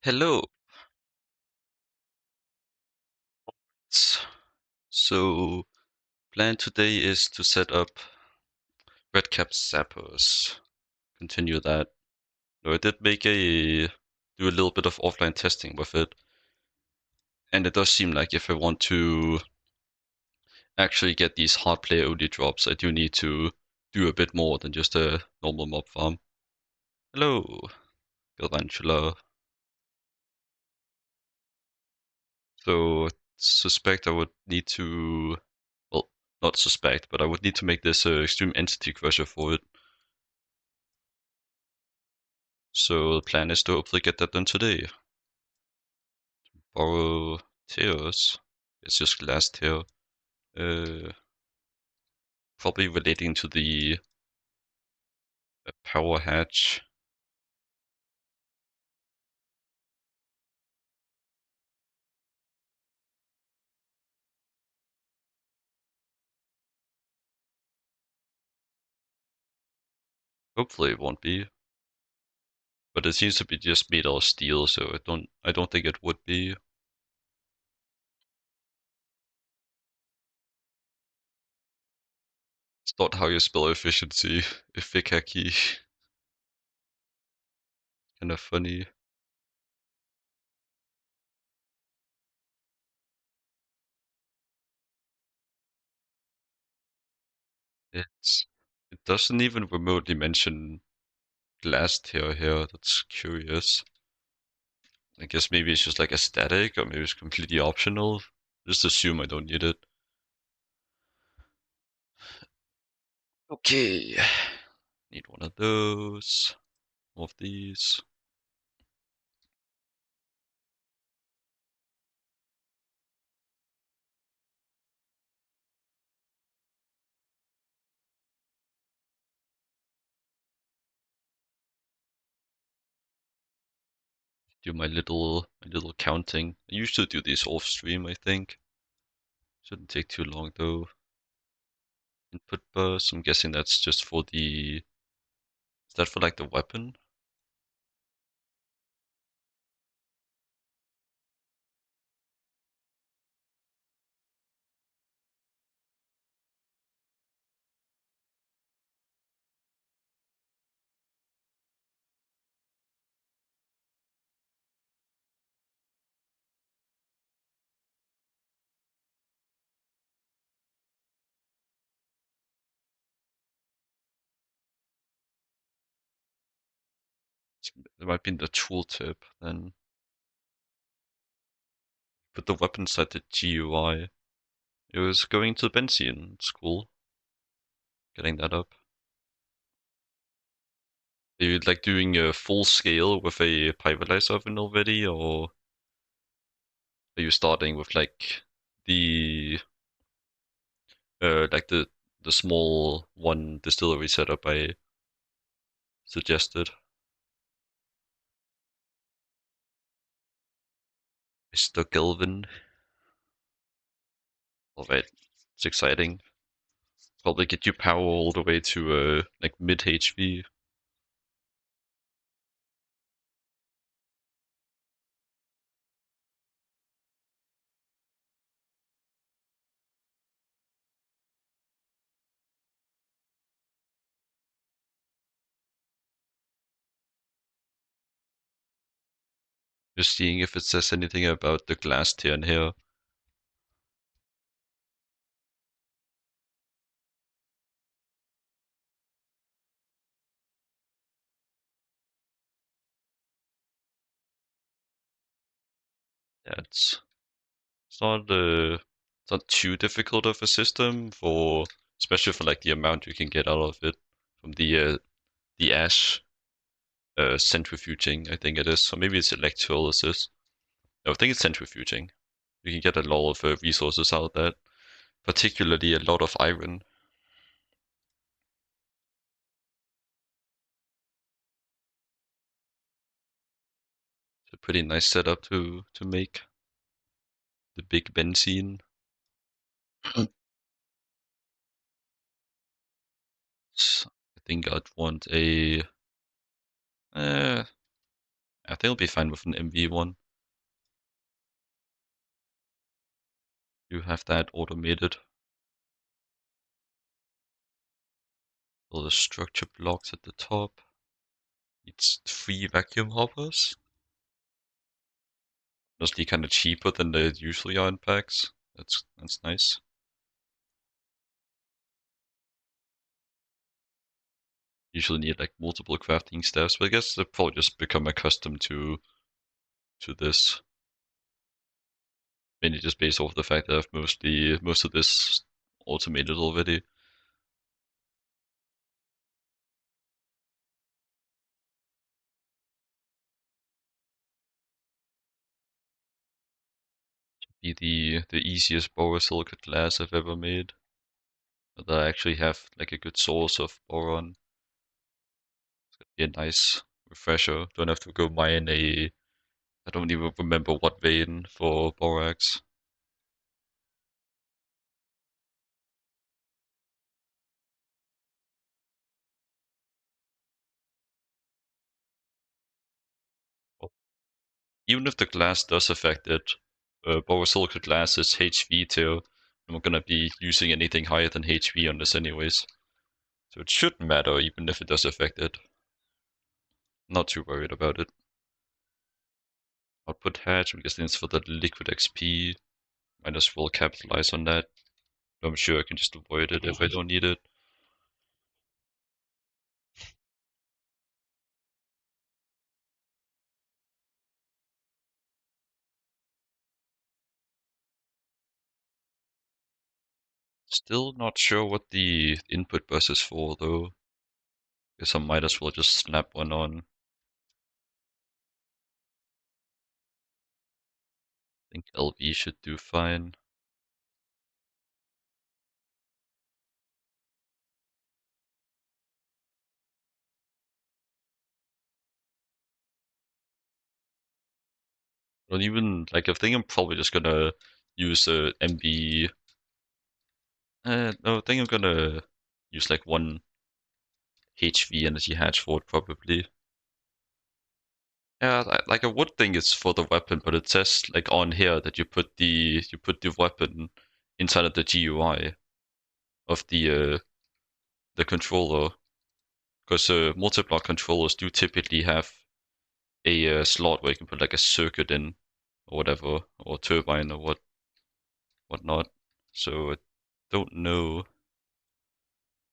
Hello. So, plan today is to set up Redcap Sappers. Continue that. No, I did do a little bit of offline testing with it, and it does seem like if I want to actually get these hard player only drops, I do need to do a bit more than just a normal mob farm. Hello, Galvantula. So, suspect I would need to, well, not suspect, but I would need to make this extreme entity crusher for it. So the plan is to hopefully get that done today. Borrow tears. It's just glass tear. Uh, Probably relating to the power hatch. Hopefully it won't be. But it seems to be just made out of steel, so I don't think it would be. It's not how you spell efficiency. Effikaki. Kinda funny. It's it doesn't even remotely mention glass tear here. That's curious. I guess maybe it's just like a static, or maybe it's completely optional. Just assume I don't need it. Okay. Need one of those. More of these. Do my little counting. I usually do these off stream, I think. Shouldn't take too long though. Input bus, I'm guessing that's just for is that for like the weapon? It might be in the tooltip then. Put the weapon side to GUI. It was going to benzene. It's cool. Getting that up. Are you like doing a full scale with a pyrolise oven already, or are you starting with the the small one distillery setup I suggested? Mr. Gelvin. All right, it's exciting. Probably get you power all the way to like mid HV. Just seeing if it says anything about the glass tier in here. Yeah, it's not it's not too difficult of a system for, especially for like the amount you can get out of it from the ash centrifuging, I think it is. Or maybe it's electrolysis. No, I think it's centrifuging. You can get a lot of resources out of that, particularly a lot of iron. It's a pretty nice setup to make the big benzene. I think I'd want a. I think it'll be fine with an MV one. You have that automated. All the structure blocks at the top. It's 3 vacuum hoppers. Mostly kind of cheaper than they usually are in packs. That's nice. Usually need like multiple crafting steps, but I guess they've probably just become accustomed to this. Mainly just based off the fact that I've most of this automated already. Be the easiest borosilicate glass I've ever made. That I actually have like a good source of boron. It's gonna be a nice refresher. Don't have to go mine I don't even remember what vein for borax. Even if the glass does affect it, borosilicate glass is HV tier. I'm not gonna be using anything higher than HV on this anyways. So it shouldn't matter even if it does affect it. Not too worried about it. Output hatch, I'm guessing it's for the liquid XP. Might as well capitalize on that. I'm sure I can just avoid it if I don't need it. Still not sure what the input bus is for though. Guess I might as well just snap one on. I think LV should do fine. Don't even like I think I'm probably just gonna use a MB. No, I think I'm gonna use like one HV energy hatch for it probably. Yeah, like I would think it's for the weapon, but it says like on here that you put the weapon inside of the GUI of the controller, because multi-block controllers do typically have a slot where you can put like a circuit in or whatever, or turbine or whatnot. So I don't know.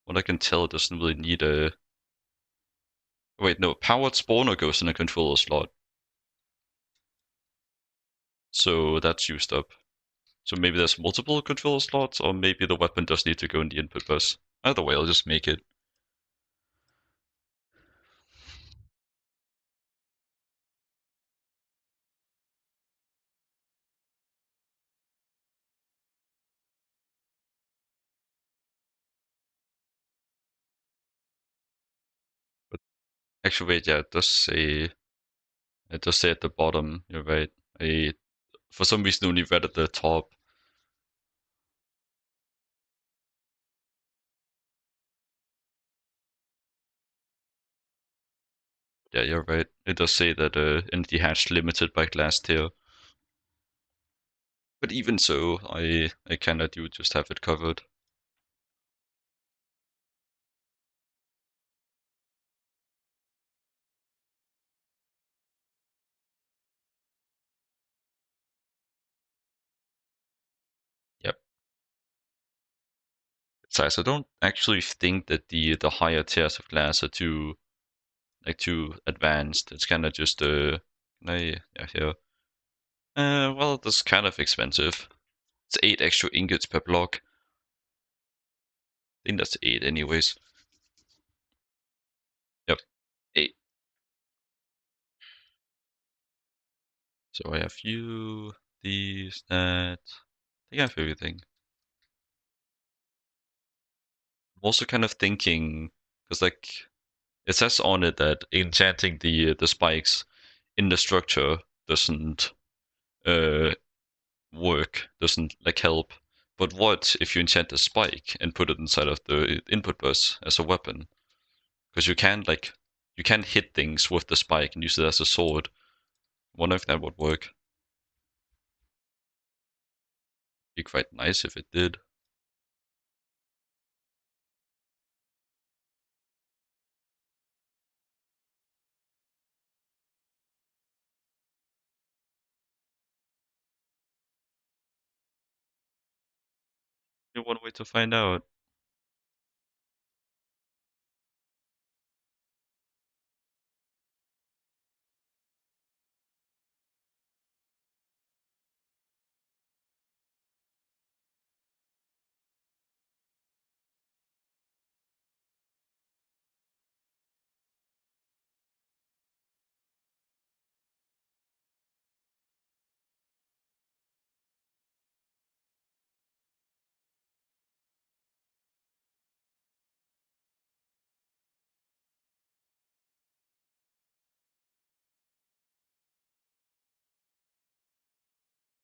What I can tell, it doesn't really need a. Wait, no, powered spawner goes in a controller slot, so that's used up. So maybe there's multiple controller slots, or maybe the weapon does need to go in the input bus. Either way, I'll just make it. But actually, wait, yeah, it does say at the bottom. You're right. I for some reason only read at the top. Yeah, you're right. It does say that energy hatch limited by glass tier. But even so, I kinda do just have it covered. Yep. Besides, I don't actually think that the higher tiers of glass are too advanced. It's kind of just yeah, here. Well, that's kind of expensive. It's 8 extra ingots per block. I think that's 8 anyways. Yep, 8. So I have you, these, that. I think I have everything. I'm also kind of thinking, because like it says on it that enchanting the spikes in the structure doesn't uh doesn't like help. But what if you enchant a spike and put it inside of the input bus as a weapon? Because you can hit things with the spike and use it as a sword. Wonder if that would work. Be quite nice if it did. One way to find out.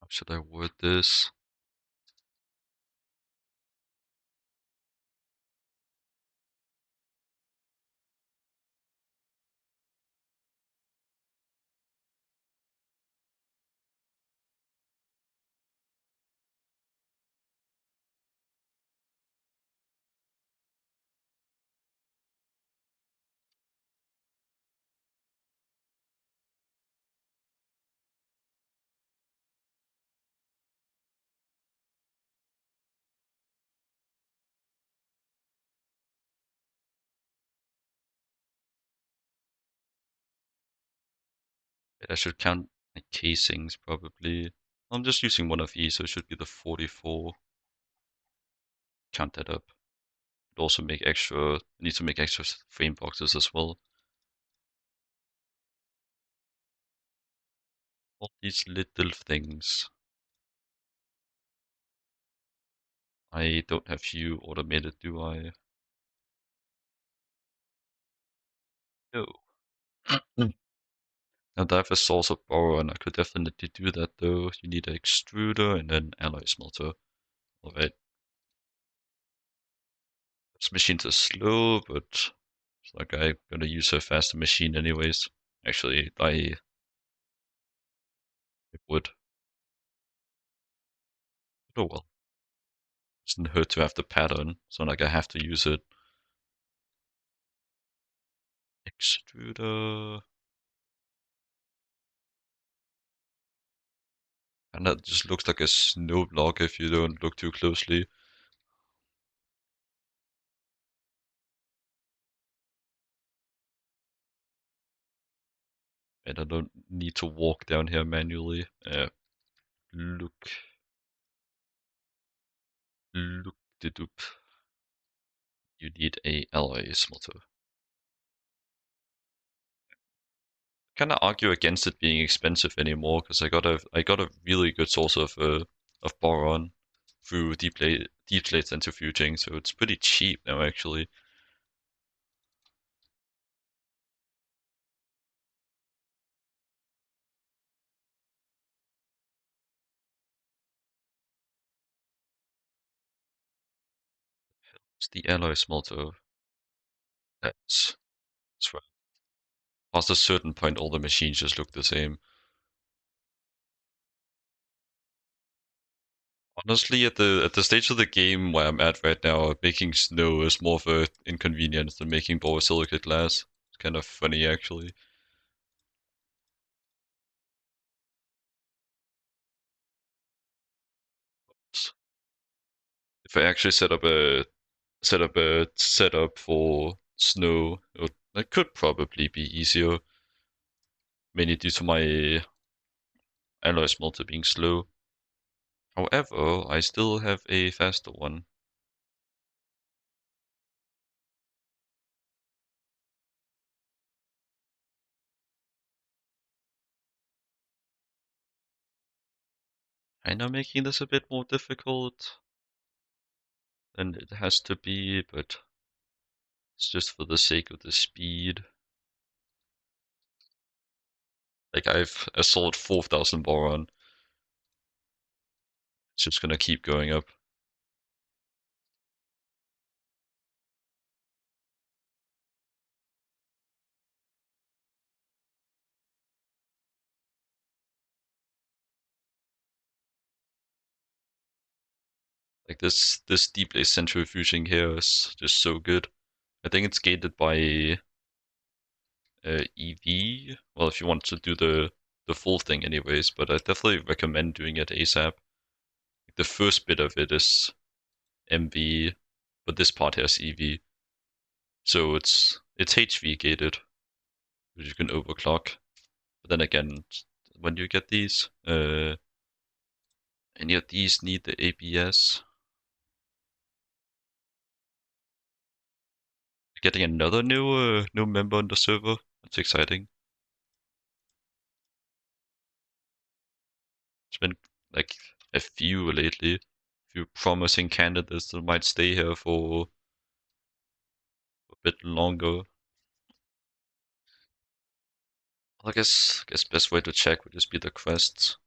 How should I word this? I should count my casings probably. I'm just using one of each, so it should be the 44. Count that up. But also make extra, need to make extra frame boxes as well. All these little things. I don't have you automated, do I? No. Now that I have a source of boron, I could definitely do that though. You need an extruder and then alloy smelter. Alright. This machines are slow, but it's like I'm gonna use a faster machine anyways. Actually, I would. Oh well. Doesn't hurt to have the pattern. It's not like I have to use it. Extruder. And that just looks like a snow block if you don't look too closely. And I don't need to walk down here manually. Look. Look the doop. You need a alloy smelter. Kinda argue against it being expensive anymore, because I got a really good source of boron through deep plate centrifuging, so it's pretty cheap now actually. It's the alloy smelter. That's right. Past a certain point, all the machines just look the same. Honestly, at the stage of the game where I'm at right now, making snow is more of an inconvenience than making borosilicate glass. It's kind of funny actually. If I actually set up a setup for snow, that could probably be easier, mainly due to my alloy smelter being slow. However, I still have a faster one. Kinda making this a bit more difficult than it has to be, but it's just for the sake of the speed. Like I've a solid 4,000 boron. It's just gonna keep going up. Like this deeply centrifuging here is just so good. I think it's gated by EV. Well, if you want to do the full thing anyways, but I definitely recommend doing it ASAP. The first bit of it is MV, but this part has EV. So it's HV gated, which you can overclock. But then again, when do you get these? Any of these need the ABS? Getting another new member on the server. That's exciting. It's been like a few lately. A few promising candidates that might stay here for a bit longer. I guess best way to check would just be the quests.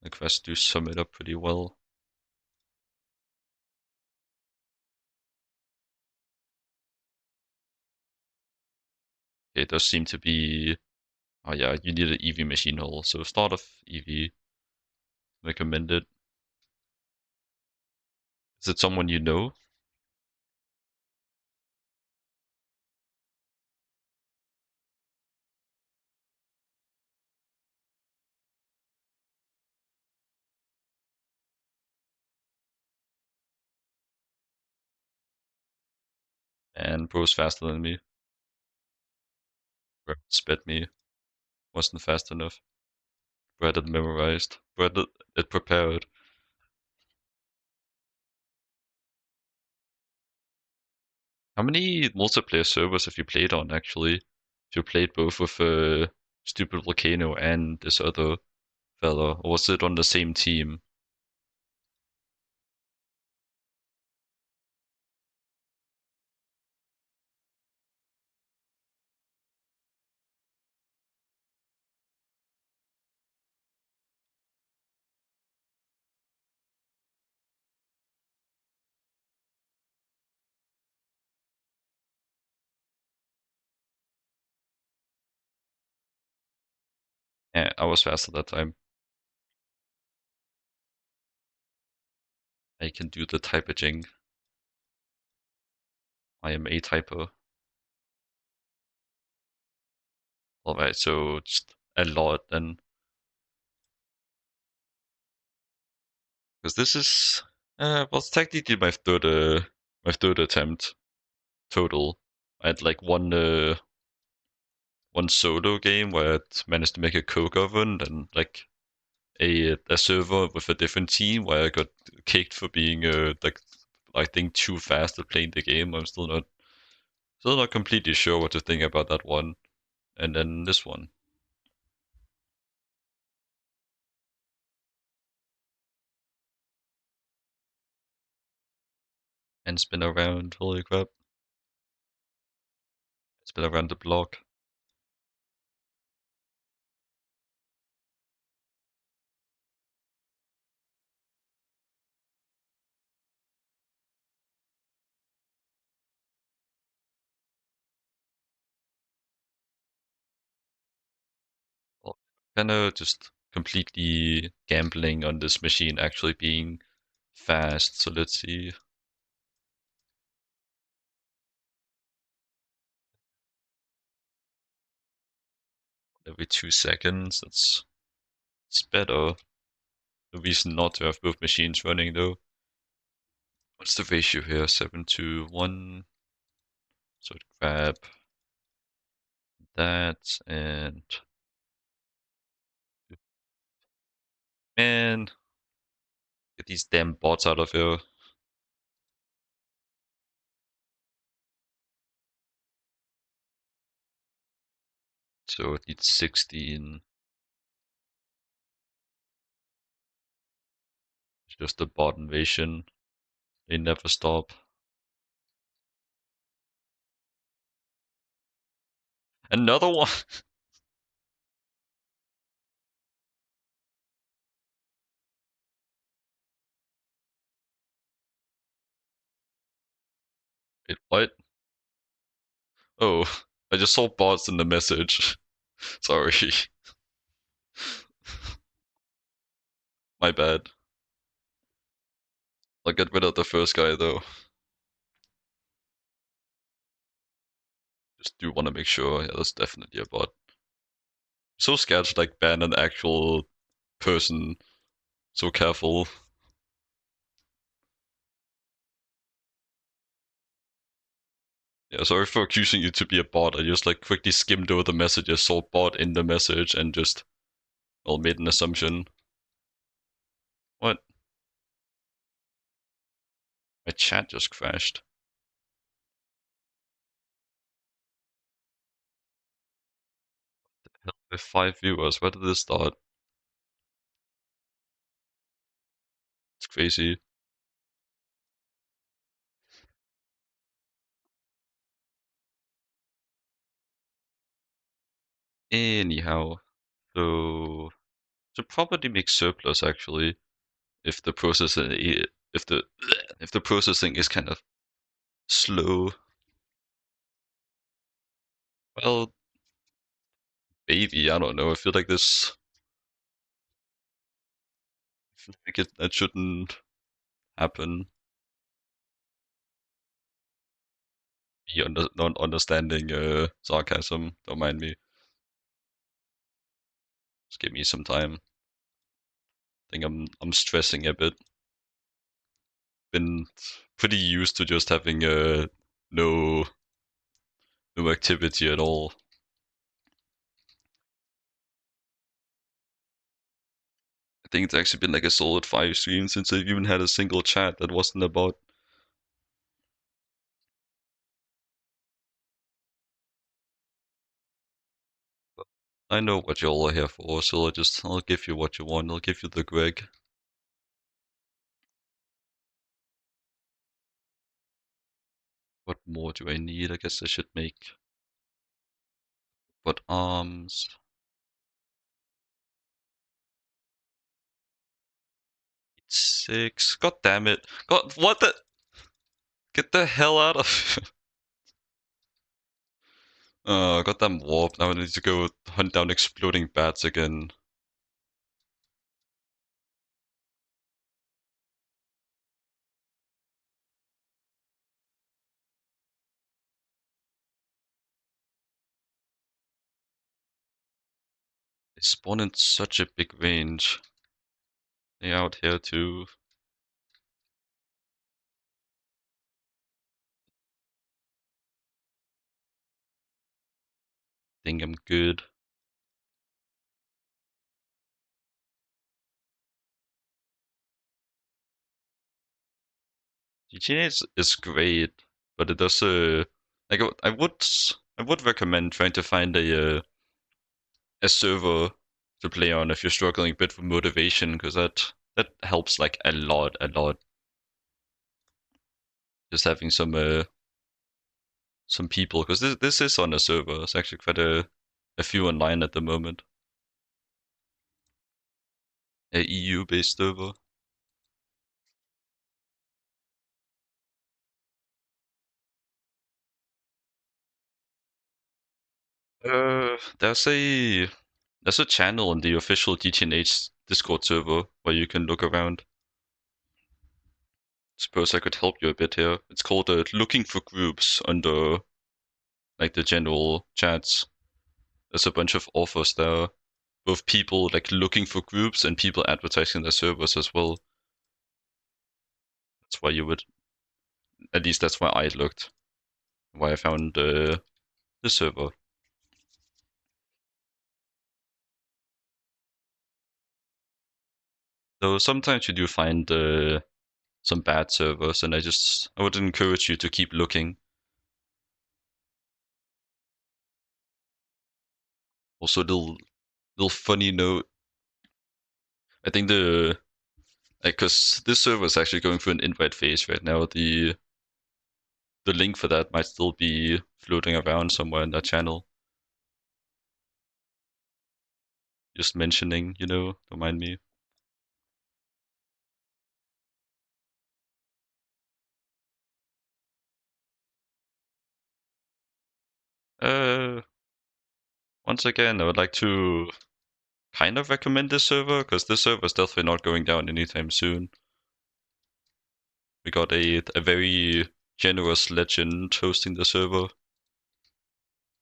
The quests do sum it up pretty well. Okay, it does seem to be. Oh yeah, you need an EV machine hull. So start off EV. Recommended. Is it someone you know? And bro's faster than me. Bro sped me. Wasn't fast enough. Bro had it memorized. Bro had it prepared. How many multiplayer servers have you played on actually? Have you played both with Stupid Volcano and this other fella, or was it on the same team? Yeah, I was faster that time. I can do the typing. I am a typer. Alright, so just a lot then. Because this is well it's technically my third attempt total. I had like one solo game where I managed to make a coke oven and like a server with a different team where I got kicked for being like I think too fast at playing the game. I'm still not completely sure what to think about that one. And then this one. And spin around, holy crap. Spin around the block. Well, kinda just completely gambling on this machine actually being fast. So let's see. Every 2 seconds. It's better. The reason not to have both machines running though. What's the ratio here? 7 to 1. So grab that and man, get these damn bots out of here. So it needs 16. It's just a bot invasion. They never stop. Another one. Wait, what? Oh, I just saw bots in the message. Sorry. My bad. I'll get rid of the first guy though. Just do want to make sure. Yeah, that's definitely a bot. So scared to like ban an actual person. So careful. Yeah, sorry for accusing you to be a bot. I just like quickly skimmed over the messages, saw bot in the message, and just well made an assumption. What? My chat just crashed. Hell, with 5 viewers, where did this start? It's crazy. Anyhow, so should probably make surplus actually if the processing if the if the processing is kind of slow. Well, maybe I don't know. I feel like this. I feel like that shouldn't happen. Be not understanding sarcasm. Don't mind me. Just give me some time. I think I'm stressing a bit. Been pretty used to just having no no activity at all. I think it's actually been like a solid 5 streams since I've even had a single chat that wasn't about. I know what you all are here for, so I'll give you what you want. I'll give you the Greg. What more do I need? I guess I should make what arms. 6. God damn it. God, what the? Get the hell out of. Got them warped. Now I need to go hunt down exploding bats again. They spawn in such a big range. They out here too. Think I'm good. GTNH is great, but it does like I would recommend trying to find a server to play on if you're struggling a bit for motivation, because that helps like a lot. Just having some people, because this is on a server. It's actually quite a few online at the moment. A EU based server. There's a channel on the official GTNH Discord server where you can look around. Suppose I could help you a bit here. It's called looking for groups under like the general chats. There's a bunch of authors there, both people like looking for groups and people advertising their servers as well. That's why you would, at least that's why I looked, why I found the server. So sometimes you do find some bad servers, and I would encourage you to keep looking. Also, little funny note. I think because this server is actually going through an invite phase right now. The link for that might still be floating around somewhere in that channel. Just mentioning, don't mind me. Uh, Once again, I would like to kind of recommend this server because this server is definitely not going down anytime soon. We got a very generous legend hosting the server.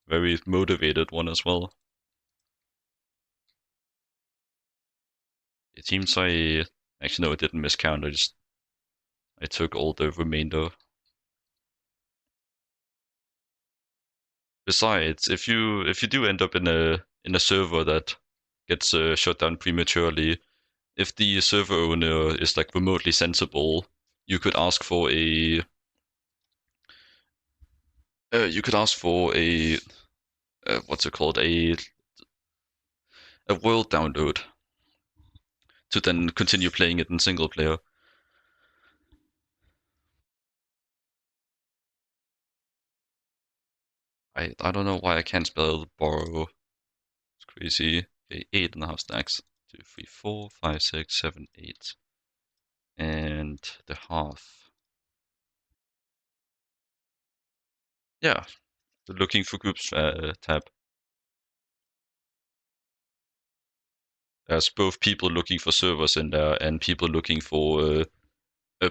Very motivated one as well. It seems actually no, I didn't miscount. I took all the remainder. Besides, if you do end up in a server that gets shut down prematurely, if the server owner is like remotely sensible, you could ask for a what's it called, a world download to then continue playing it in single player. I don't know why I can't spell borrow. It's crazy. Okay, 8.5 stacks. 2, 3, 4, 5, 6, 7, 8, and the half. Yeah, the looking for groups tab. There's both people looking for servers in there and people looking for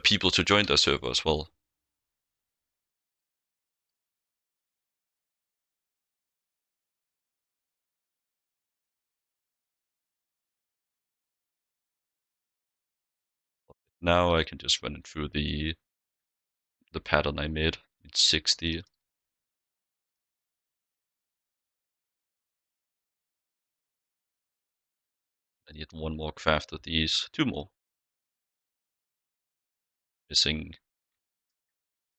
people to join their server as well. Now I can just run it through the pattern I made. It's 60. I need one more craft of these. Two more. Missing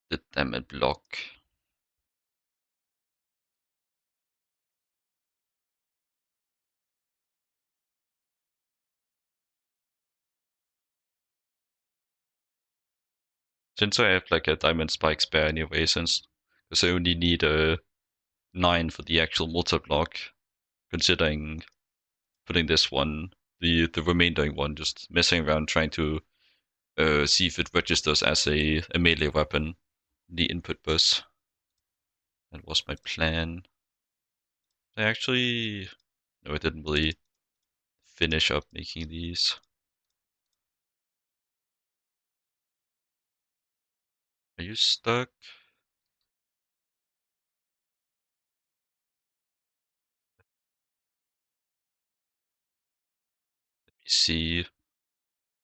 the damn block. Since I have like a diamond spike spare anyway, because I only need a 9 for the actual multi block, considering putting this one, the remaining one, just messing around trying to see if it registers as a melee weapon, the input bus. That was my plan. I actually, no, I didn't really finish up making these. Are you stuck? Let me see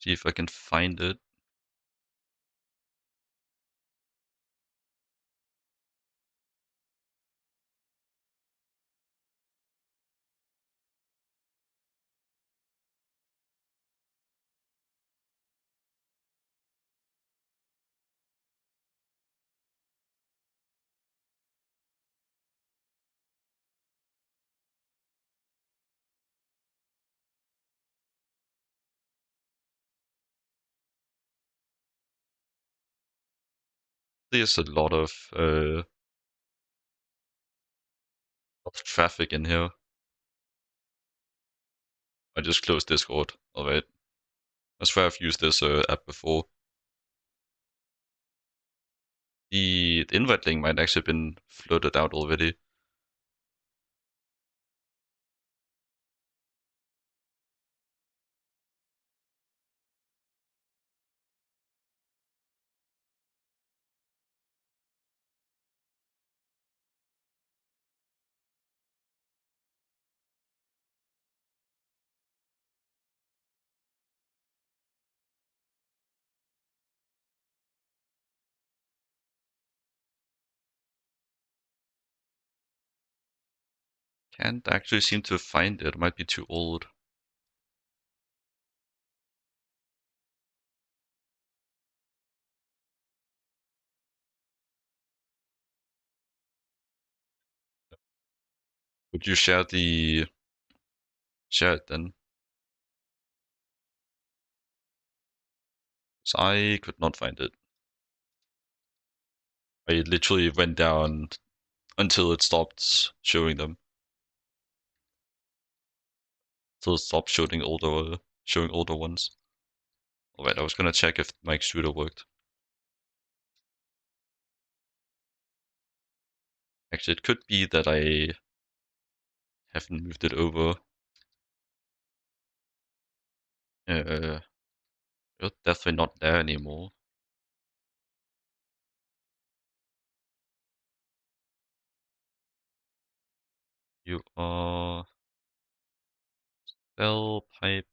if I can find it. There's a lot of traffic in here. I just closed Discord. Alright. I swear I've used this app before. The invite link might actually have been floated out already. Can't actually seem to find it. It might be too old. Would you share it then? So I could not find it. I literally went down until it stopped showing them. Until it stopped showing older ones. Alright, I was gonna check if my extruder worked. Actually, it could be that I haven't moved it over. It's definitely not there anymore. You are cell pipe.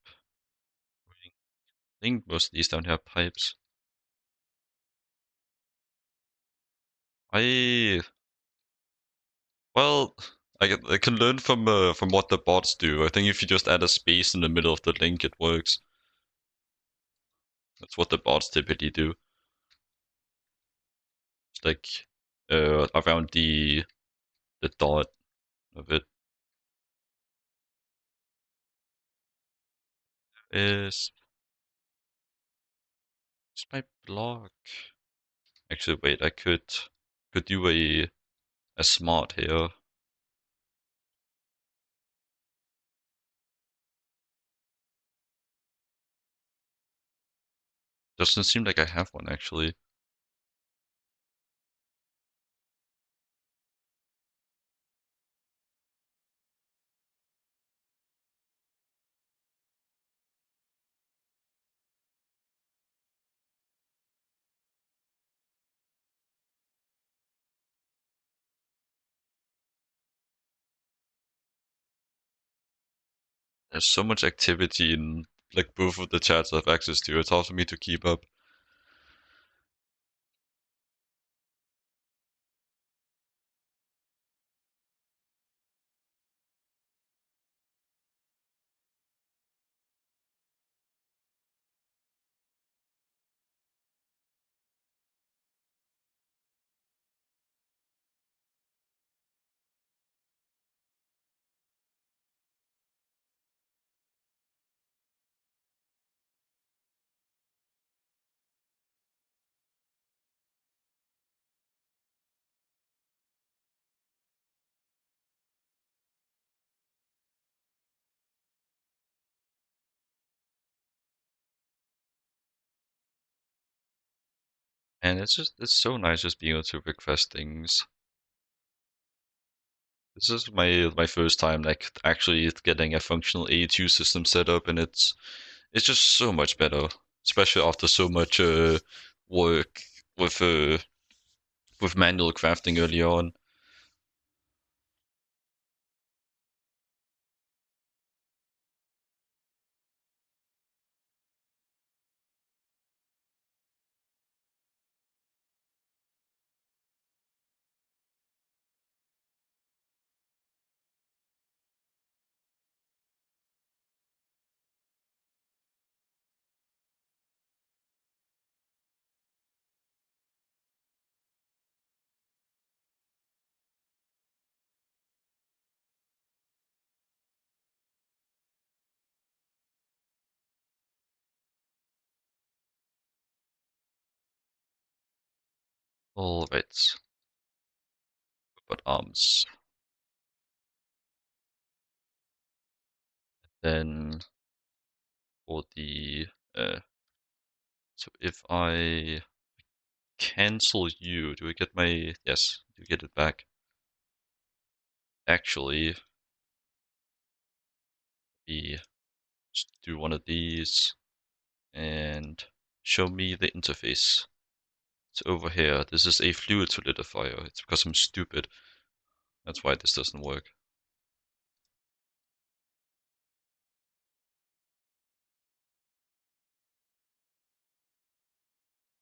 I think most of these don't have pipes. Well, I can learn from what the bots do. I think if you just add a space in the middle of the link, it works. That's what the bots typically do. It's like around the dot of it is my block. Actually, wait, I could do a smart here. Doesn't seem like I have one actually. There's so much activity in like both of the chats I have access to. It's hard for me to keep up. And it's so nice just being able to request things. This is my first time like actually getting a functional A2 system set up, and it's just so much better, especially after so much work with uh with manual crafting early on. All right, but then for the so if I cancel you, do I get my yes? You get it back. Actually, we just do one of these and show me the interface. It's over here. This is a fluid solidifier. It's because I'm stupid. That's why this doesn't work.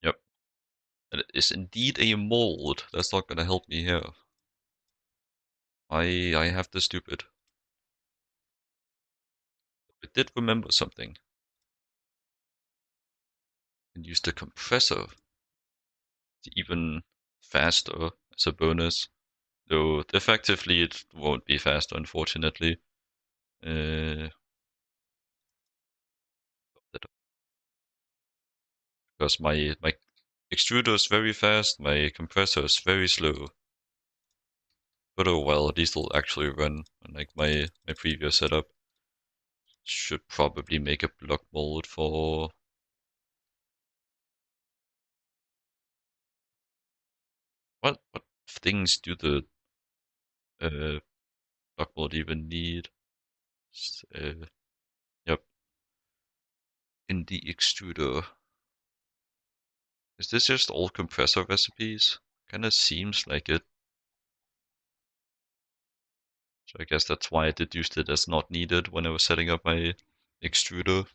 Yep. And it is indeed a mold. That's not gonna help me here. I have the stupid. I did remember something. And use the compressor to even faster as a bonus. Though effectively it won't be faster, unfortunately. Uh, because my extruder is very fast, my compressor is very slow. But oh well, at least it'll actually run, unlike my previous setup. Should probably make a block mold for what things do the uh, block mold even need? Yep, in the extruder. Is this just all compressor recipes? Kinda seems like it. So I guess that's why I deduced it as not needed when I was setting up my extruder.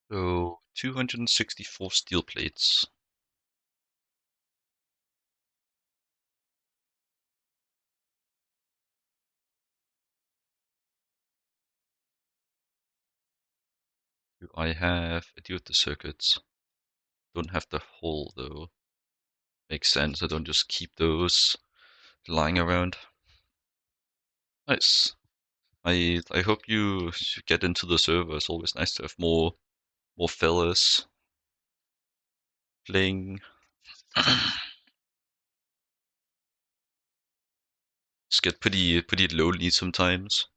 So 264 steel plates. I do have the circuits. Don't have the hole though. Makes sense. I don't just keep those lying around. Nice. I hope you get into the server. It's always nice to have more fellas playing. Just get pretty lonely sometimes.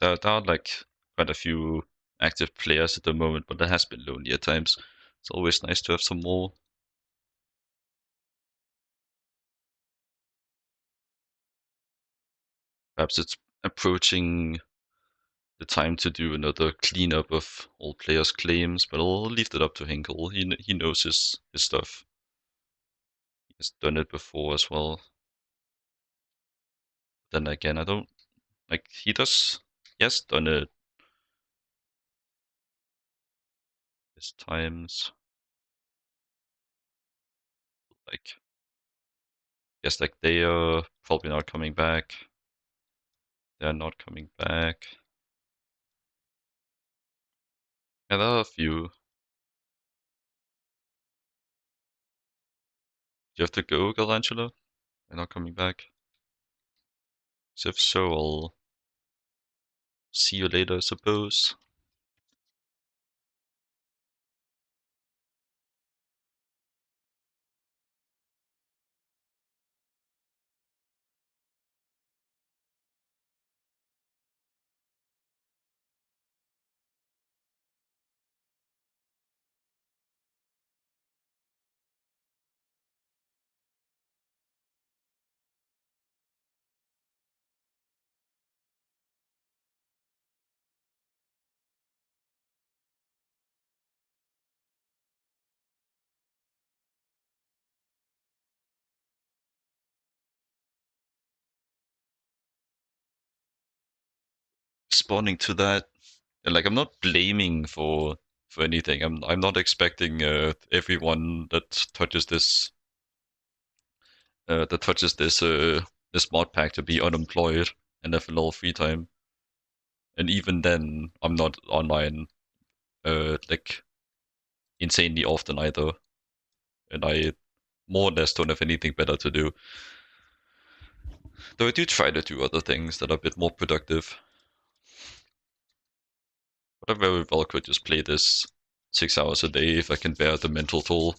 There are like quite a few active players at the moment, but it has been lonely at times. It's always nice to have some more. Perhaps it's approaching the time to do another cleanup of all players' claims, but I'll leave that up to Hinkle. He knows his stuff. He's done it before as well. Then again, I don't like he does. He has done it his times. Like guess like they are probably not coming back. They're not coming back. Yeah, there are a few. Do you have to go, Galangelo? They're not coming back. So if so, I'll see you later, I suppose. Responding to that, and like I'm not blaming for anything. I'm not expecting everyone that touches this mod pack to be unemployed and have a lot of free time. And even then, I'm not online like insanely often either, and I more or less don't have anything better to do. Though I do try to do other things that are a bit more productive. But I very well could just play this 6 hours a day if I can bear the mental toll.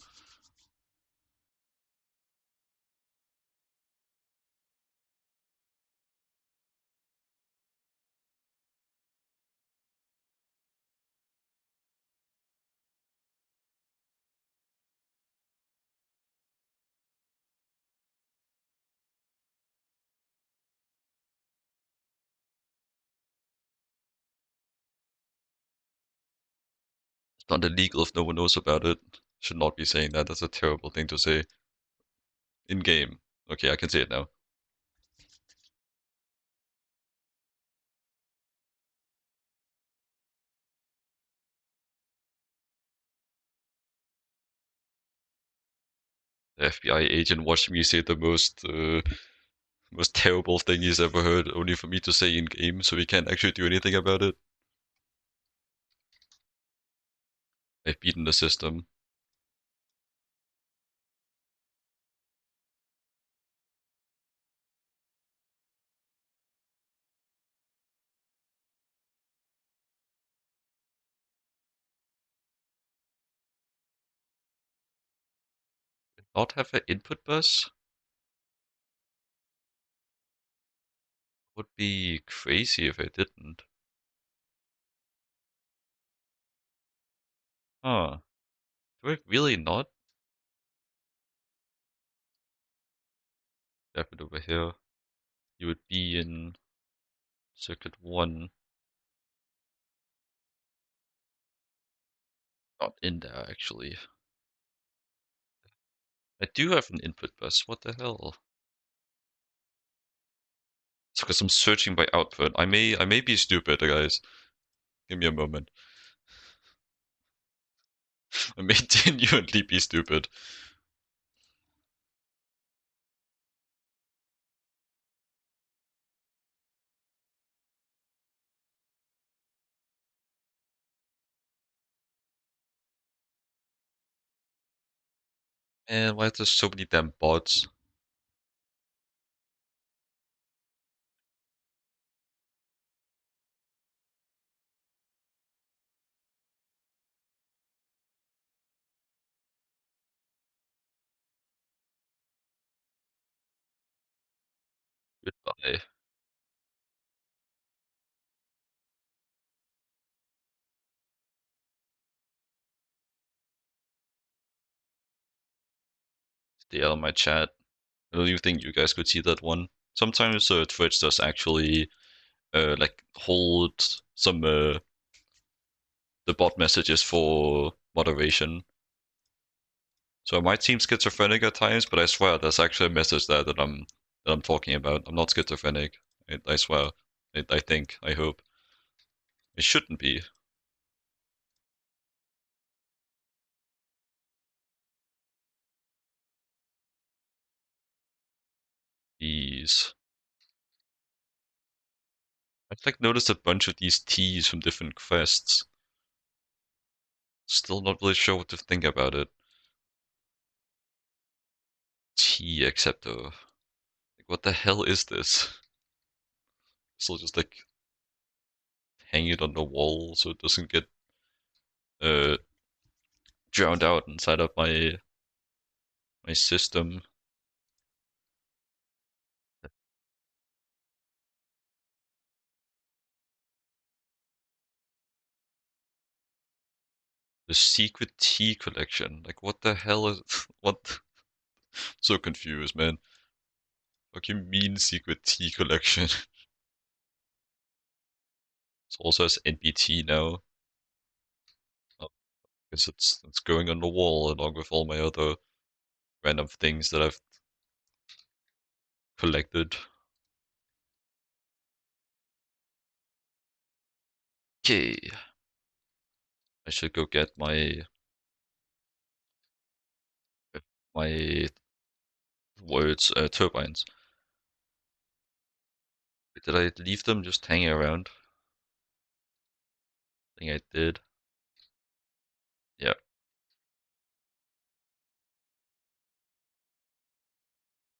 It's not illegal if no one knows about it. Should not be saying that. That's a terrible thing to say. In game. Okay, I can say it now. The FBI agent watched me say the most terrible thing he's ever heard, only for me to say in game, so he can't actually do anything about it. I've beaten the system. Not have an input bus would be crazy if I didn't. Huh. Do I really not? Tap it over here. You would be in circuit 1. Not in there, actually. I do have an input bus. What the hell? It's because I'm searching by output. I may be stupid, guys. Give me a moment. I may genuinely be stupid. And why are there so many damn bots? Goodbye. Stay out of my chat. I don't even think you guys could see that one. Sometimes Twitch does actually like hold some the bot messages for moderation. So I might seem schizophrenic at times, but I swear there's actually a message there that I'm talking about. I'm not schizophrenic. I swear. I think. I hope. It shouldn't be. These. I've like noticed a bunch of these T's from different quests. Still not really sure what to think about it. T acceptor. Like, what the hell is this? Still just like hang it on the wall so it doesn't get uh drowned out inside of my system. The secret tea collection. Like, what the hell is what? So confused, man. What do you mean secret tea collection? It also has NBT now. I guess it's going on the wall along with all my other random things that I've collected. Okay, I should go get my words turbines. Did I leave them just hanging around? I think I did. Yeah,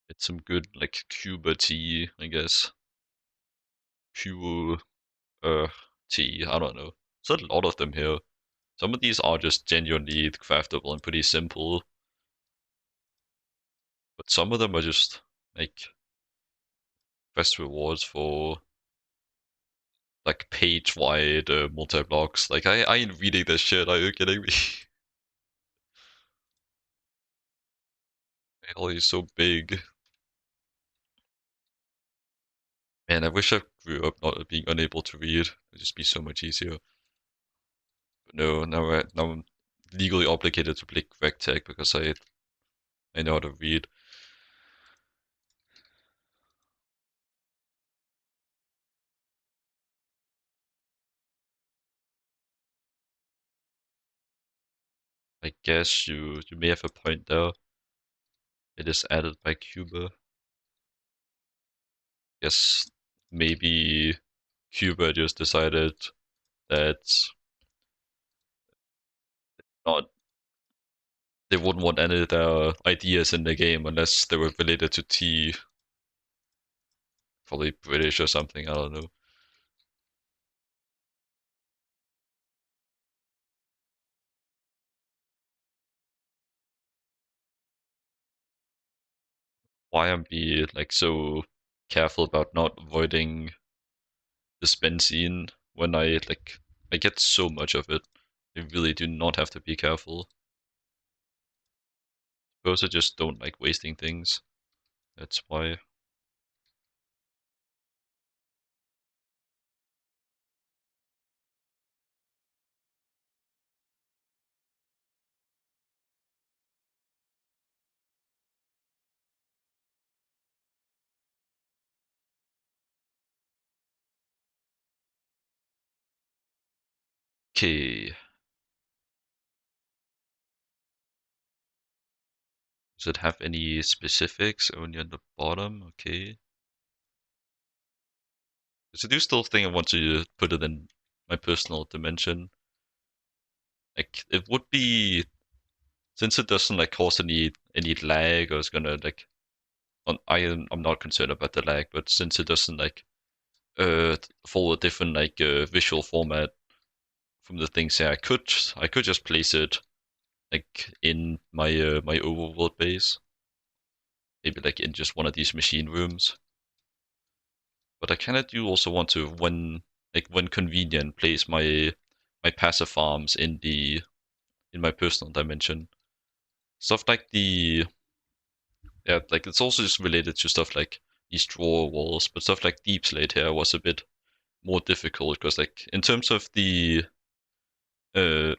it's some good like Cuba tea, I guess. Pure tea. I don't know. There's a lot of them here. Some of these are just genuinely craftable and pretty simple, but some of them are just like quest rewards for like page-wide multi-blocks. Like I ain't reading this shit. Are you kidding me? Hell, he's so big. Man, I wish I grew up not being unable to read. It'd just be so much easier. But no, now I'm legally obligated to pick RegTech because I know how to read. I guess you may have a point there. It is added by Cuba. Guess maybe Cuba just decided that not they wouldn't want any of their ideas in the game unless they were related to tea. Probably British or something, I don't know. Why I'm be like so careful about not avoiding this benzene when I get so much of it. I really do not have to be careful. suppose I just don't like wasting things. That's why. Okay. Does it have any specifics only on the bottom? Okay. So I do still think I want to put it in my personal dimension. Like it would be, since it doesn't like cause any lag or it's gonna like I'm not concerned about the lag, but since it doesn't like follow a different like visual format from the things here, I could just place it like in my overworld base, maybe like in just one of these machine rooms. But I kind of do also want to, when convenient, place my passive farms in my personal dimension. Stuff like yeah, like it's also just related to stuff like these drawer walls, but stuff like Deep Slate here was a bit more difficult because like in terms of the uh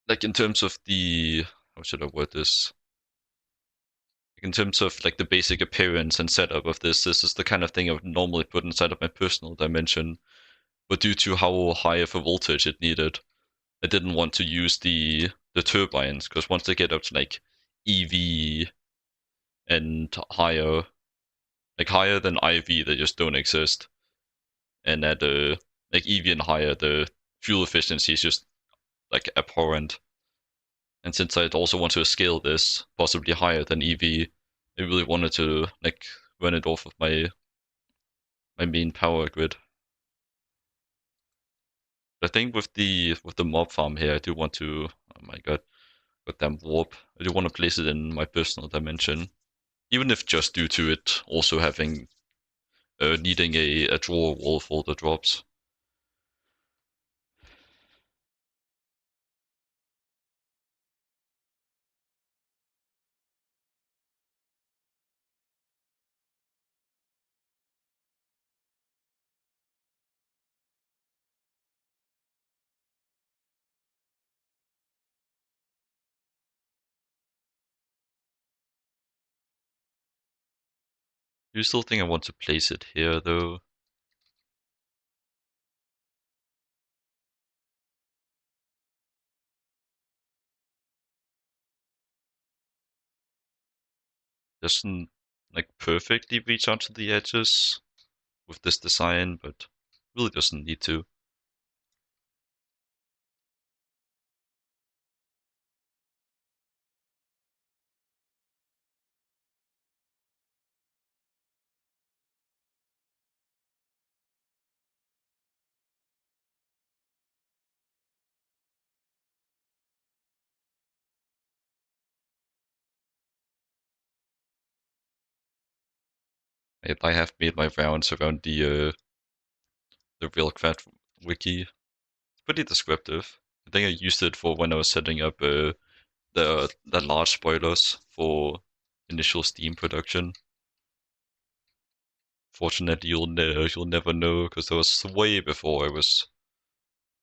how should I word this? In terms of like the basic appearance and setup of this is the kind of thing I would normally put inside of my personal dimension. But due to how high of a voltage it needed, I didn't want to use the turbines because once they get up to like EV and higher, like higher than IV, they just don't exist. And at like EV and higher, the fuel efficiency is just like abhorrent. And since I'd also want to scale this possibly higher than EV, I really wanted to like run it off of my main power grid. But I think with the mob farm here, I do want to. Oh my god, goddamn warp! I do want to place it in my personal dimension, even if just due to it also having needing a drawer wall for the drops. Do you still think I want to place it here though? Doesn't like perfectly reach out to the edges with this design, but really doesn't need to. I have made my rounds around the Railcraft wiki. It's pretty descriptive. I think I used it for when I was setting up the large spoilers for initial Steam production. Fortunately, you'll never know because that was way before I was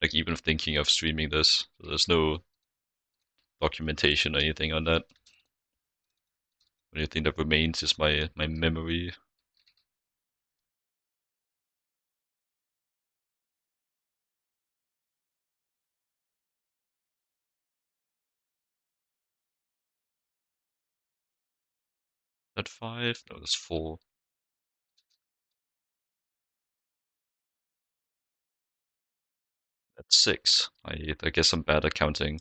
like even thinking of streaming this. So there's no documentation or anything on that. The only thing that remains is my memory. That 5? No, that's 4. That's 6. I guess I'm bad at counting.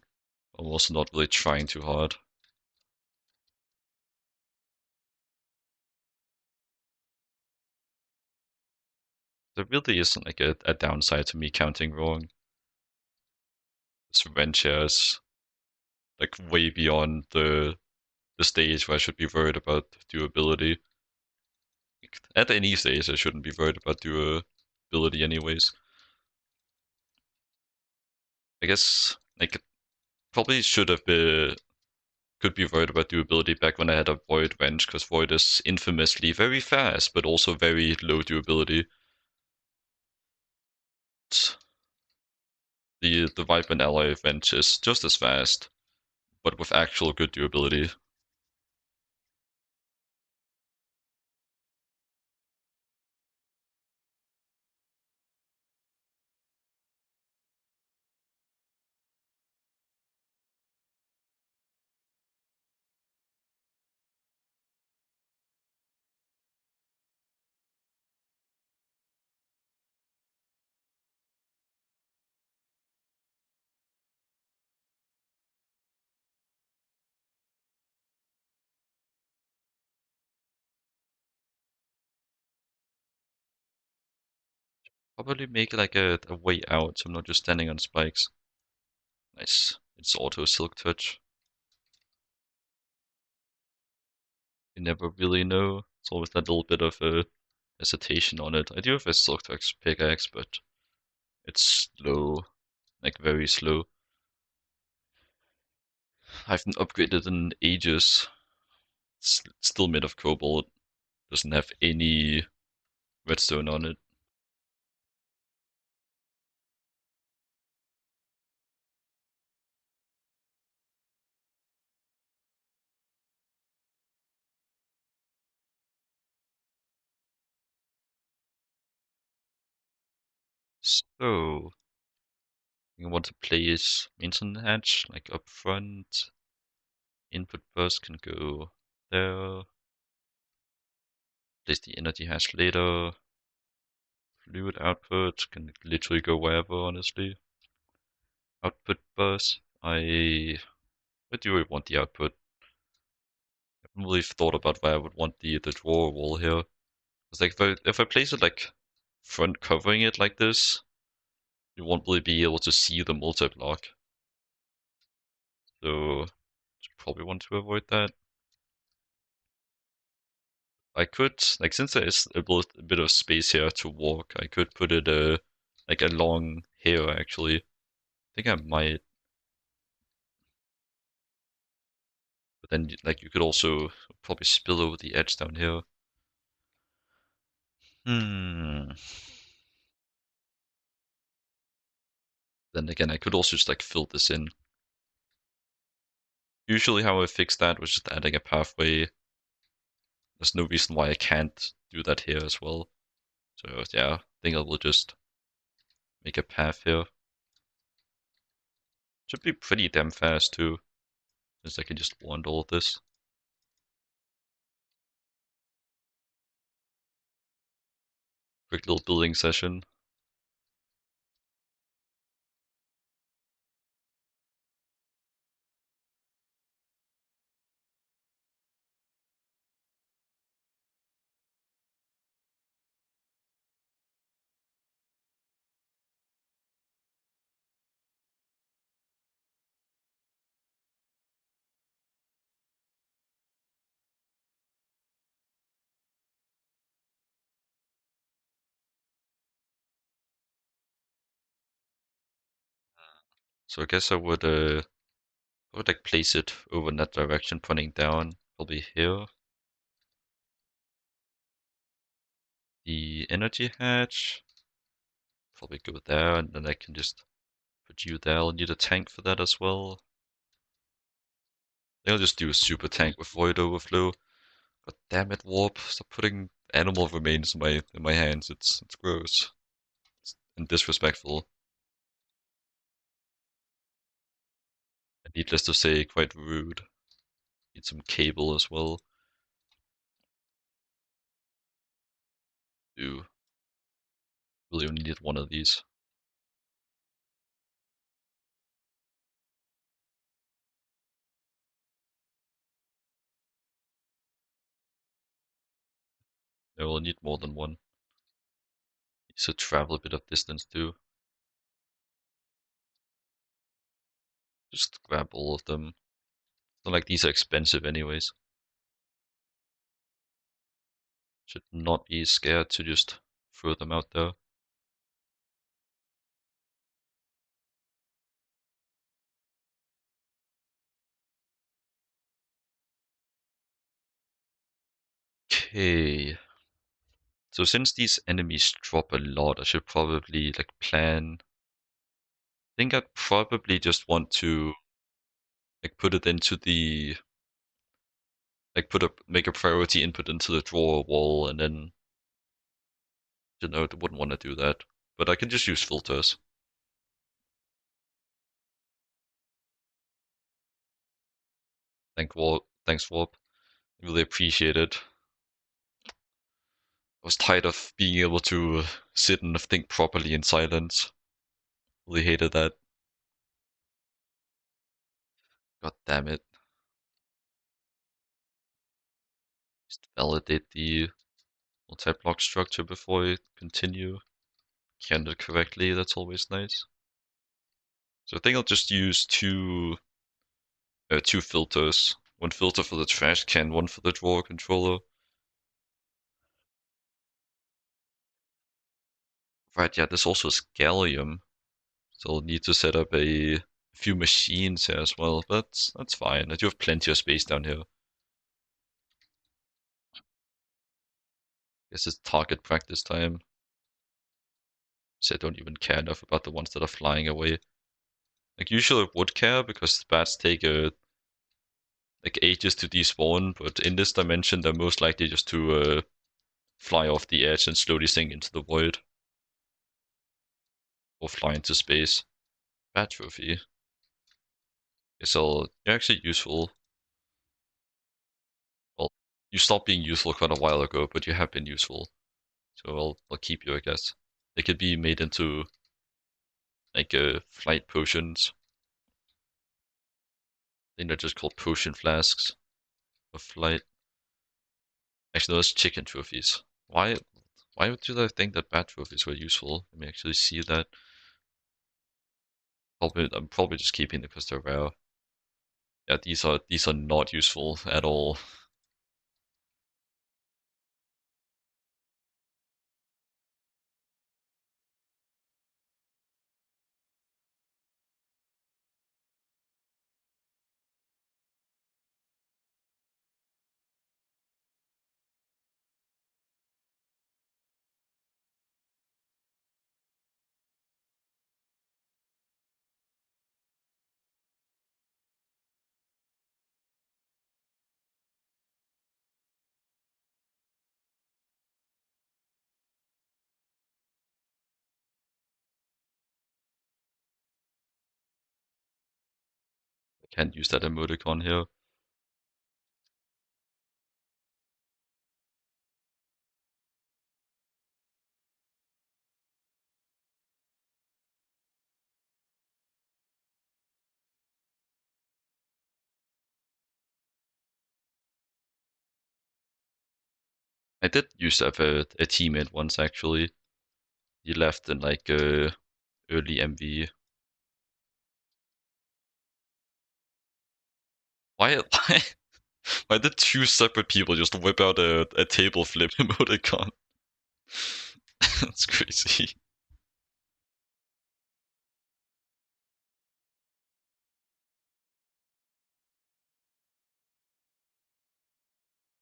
I'm also not really trying too hard. There really isn't like a downside to me counting wrong. This wrench here is like way beyond the stage where I should be worried about durability. At any stage, I shouldn't be worried about durability anyways. I guess like probably should have been could be worried about durability back when I had a Void Wrench, because Void is infamously very fast, but also very low durability. The Viper and Ally Wrench is just as fast, but with actual good durability. Probably make like a way out, so I'm not just standing on spikes. Nice. It's auto Silk Touch. You never really know. It's always that little bit of a hesitation on it. I do have a Silk Touch pickaxe, but it's slow, like very slow. I haven't upgraded in ages. It's still made of cobalt. Doesn't have any redstone on it. So, you want to place maintenance hatch like up front. Input bus can go there. Place the energy hash later. Fluid output can literally go wherever, honestly. Output bus. Where do I want the output? I haven't really thought about where I would want the drawer wall here. It's like if I place it like front covering it like this, you won't really be able to see the multi-block. So probably want to avoid that. I could, like, since there is a bit of space here to walk, I could put it like along here actually. I think I might, but then like you could also probably spill over the edge down here. Hmm. Then again, I could also just like fill this in. Usually how I fix that was just adding a pathway. There's no reason why I can't do that here as well. So yeah, I think I will just make a path here. Should be pretty damn fast too, since I can just wand all of this. Quick little building session. So I guess I would like place it over in that direction, pointing down, probably here. The energy hatch, probably go there, and then I can just put you there. I'll need a tank for that as well. I'll just do a super tank with void overflow. God damn it, warp! Stop putting animal remains in my hands. It's gross and disrespectful. And needless to say, quite rude. Need some cable as well. Do really only need one of these. I will need more than one. Needs to travel a bit of distance too. Just grab all of them. It's not like these are expensive anyways. Should not be scared to just throw them out there. Okay. So since these enemies drop a lot, I should probably like plan. I think I'd probably just want to like put it into the make a priority input into the drawer wall, and then you know I wouldn't want to do that. But I can just use filters. Thanks, Warp. Really appreciate it. I was tired of being able to sit and think properly in silence. Really hated that. God damn it. Just validate the multi-block structure before I continue. Canned it correctly, that's always nice. So I think I'll just use two filters. One filter for the trash can, one for the drawer controller. Right, yeah, this also is gallium. So I'll need to set up a few machines here as well, but that's fine. I do have plenty of space down here. Guess it's target practice time. So I don't even care enough about the ones that are flying away. Like usually I would care because bats take like ages to despawn, but in this dimension they're most likely just to fly off the edge and slowly sink into the void. Or fly into space. Bat trophy. So you're actually useful. Well, you stopped being useful quite a while ago, but you have been useful. So I'll keep you, I guess. They could be made into like flight potions. I think they're just called potion flasks of flight. Actually, those chicken trophies. Why did I think that bat trophies were useful? Let me actually see that. I'm probably just keeping them because they're rare. Yeah, these are not useful at all. I can't use that emoticon here. I did used to have a teammate once actually. He left in like early MV. Why why did two separate people just whip out a table flip emoticon? That's crazy.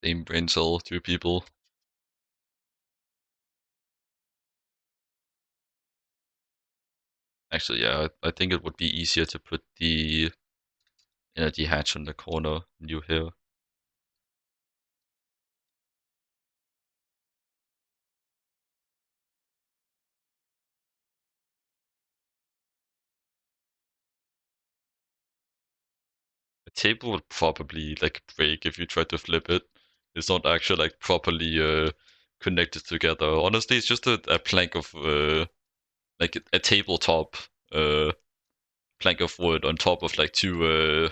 Same brain cell, two people. Actually, yeah, I think it would be easier to put the energy hatch on the corner new here. The table would probably like break if you try to flip it. It's not actually like properly connected together. Honestly, it's just a plank of like a tabletop uh plank of wood on top of like two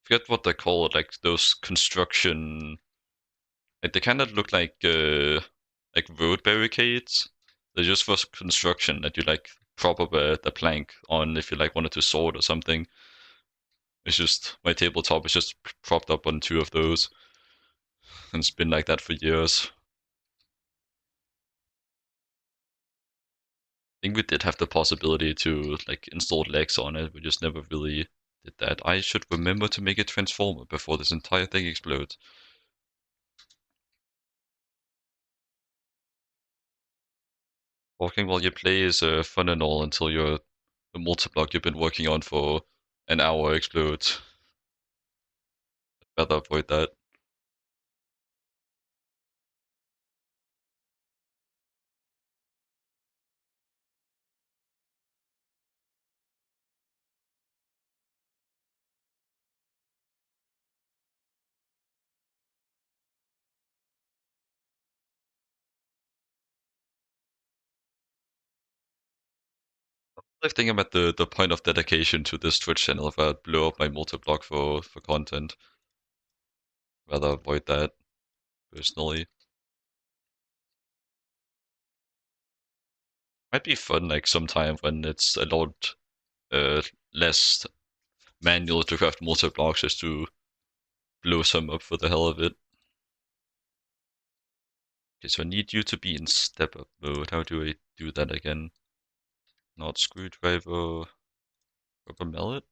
forget what they call it, like those construction like they kind of look like road barricades. They're just for construction that you like prop up the plank on if you like wanted to sword or something. It's just my tabletop is just propped up on two of those, and it's been like that for years. I think we did have the possibility to like install legs on it. We just never really did that. I should remember to make a transformer before this entire thing explodes. Walking while you play is fun and all until the multi-block you've been working on for an hour explodes. Rather avoid that. I think I'm at the point of dedication to this Twitch channel if I blow up my multi-block for content. Rather avoid that, personally. Might be fun like sometime when it's a lot uh, less manual to craft multi-blocks just to blow some up for the hell of it. Okay, so I need you to be in step-up mode. How do I do that again? Not screwdriver, rubber mallet?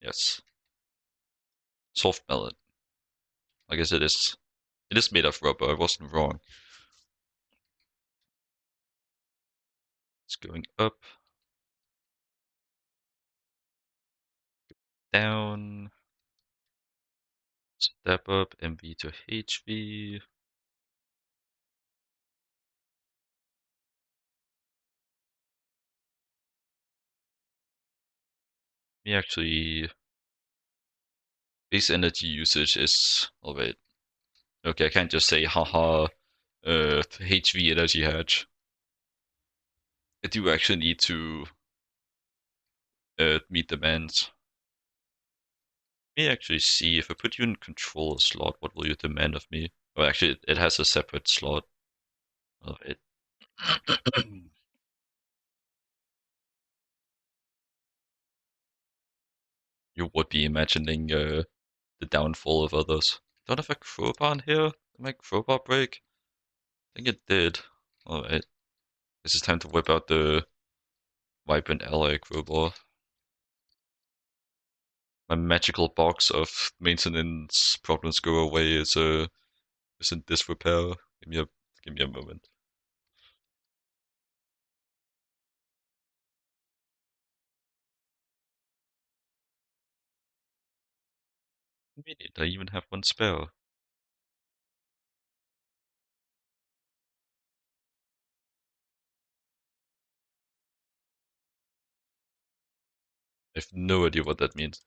Yes. Soft mallet. I guess it is. It is made of rubber, I wasn't wrong. It's going up, down, step up, MV to HV. Me actually, base energy usage is, oh wait. Okay, I can't just say haha, HV energy hatch. I do actually need to meet demands. Let me actually see if I put you in controller slot, what will you demand of me? Oh, actually, it has a separate slot. Oh, it. You would be imagining the downfall of others. Don't have a crowbar in here? Did my crowbar break? I think it did. Alright. This is time to whip out the vibrant ally crowbar. My magical box of maintenance problems go away is in disrepair. Give me a moment. Convenient, I even have one spare. I have no idea what that means.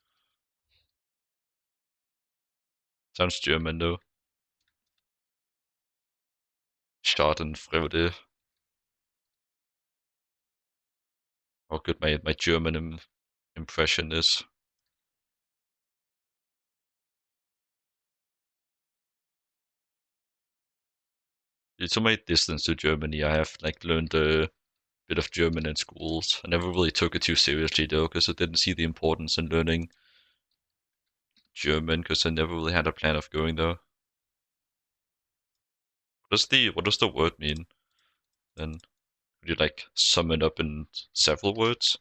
Sounds German though. Schadenfreude. How good my German impression is. It's on my distance to Germany. I have like learned a bit of German in schools. I never really took it too seriously though, because I didn't see the importance in learning German, because I never really had a plan of going there. What does the word mean? Then could you like sum it up in several words?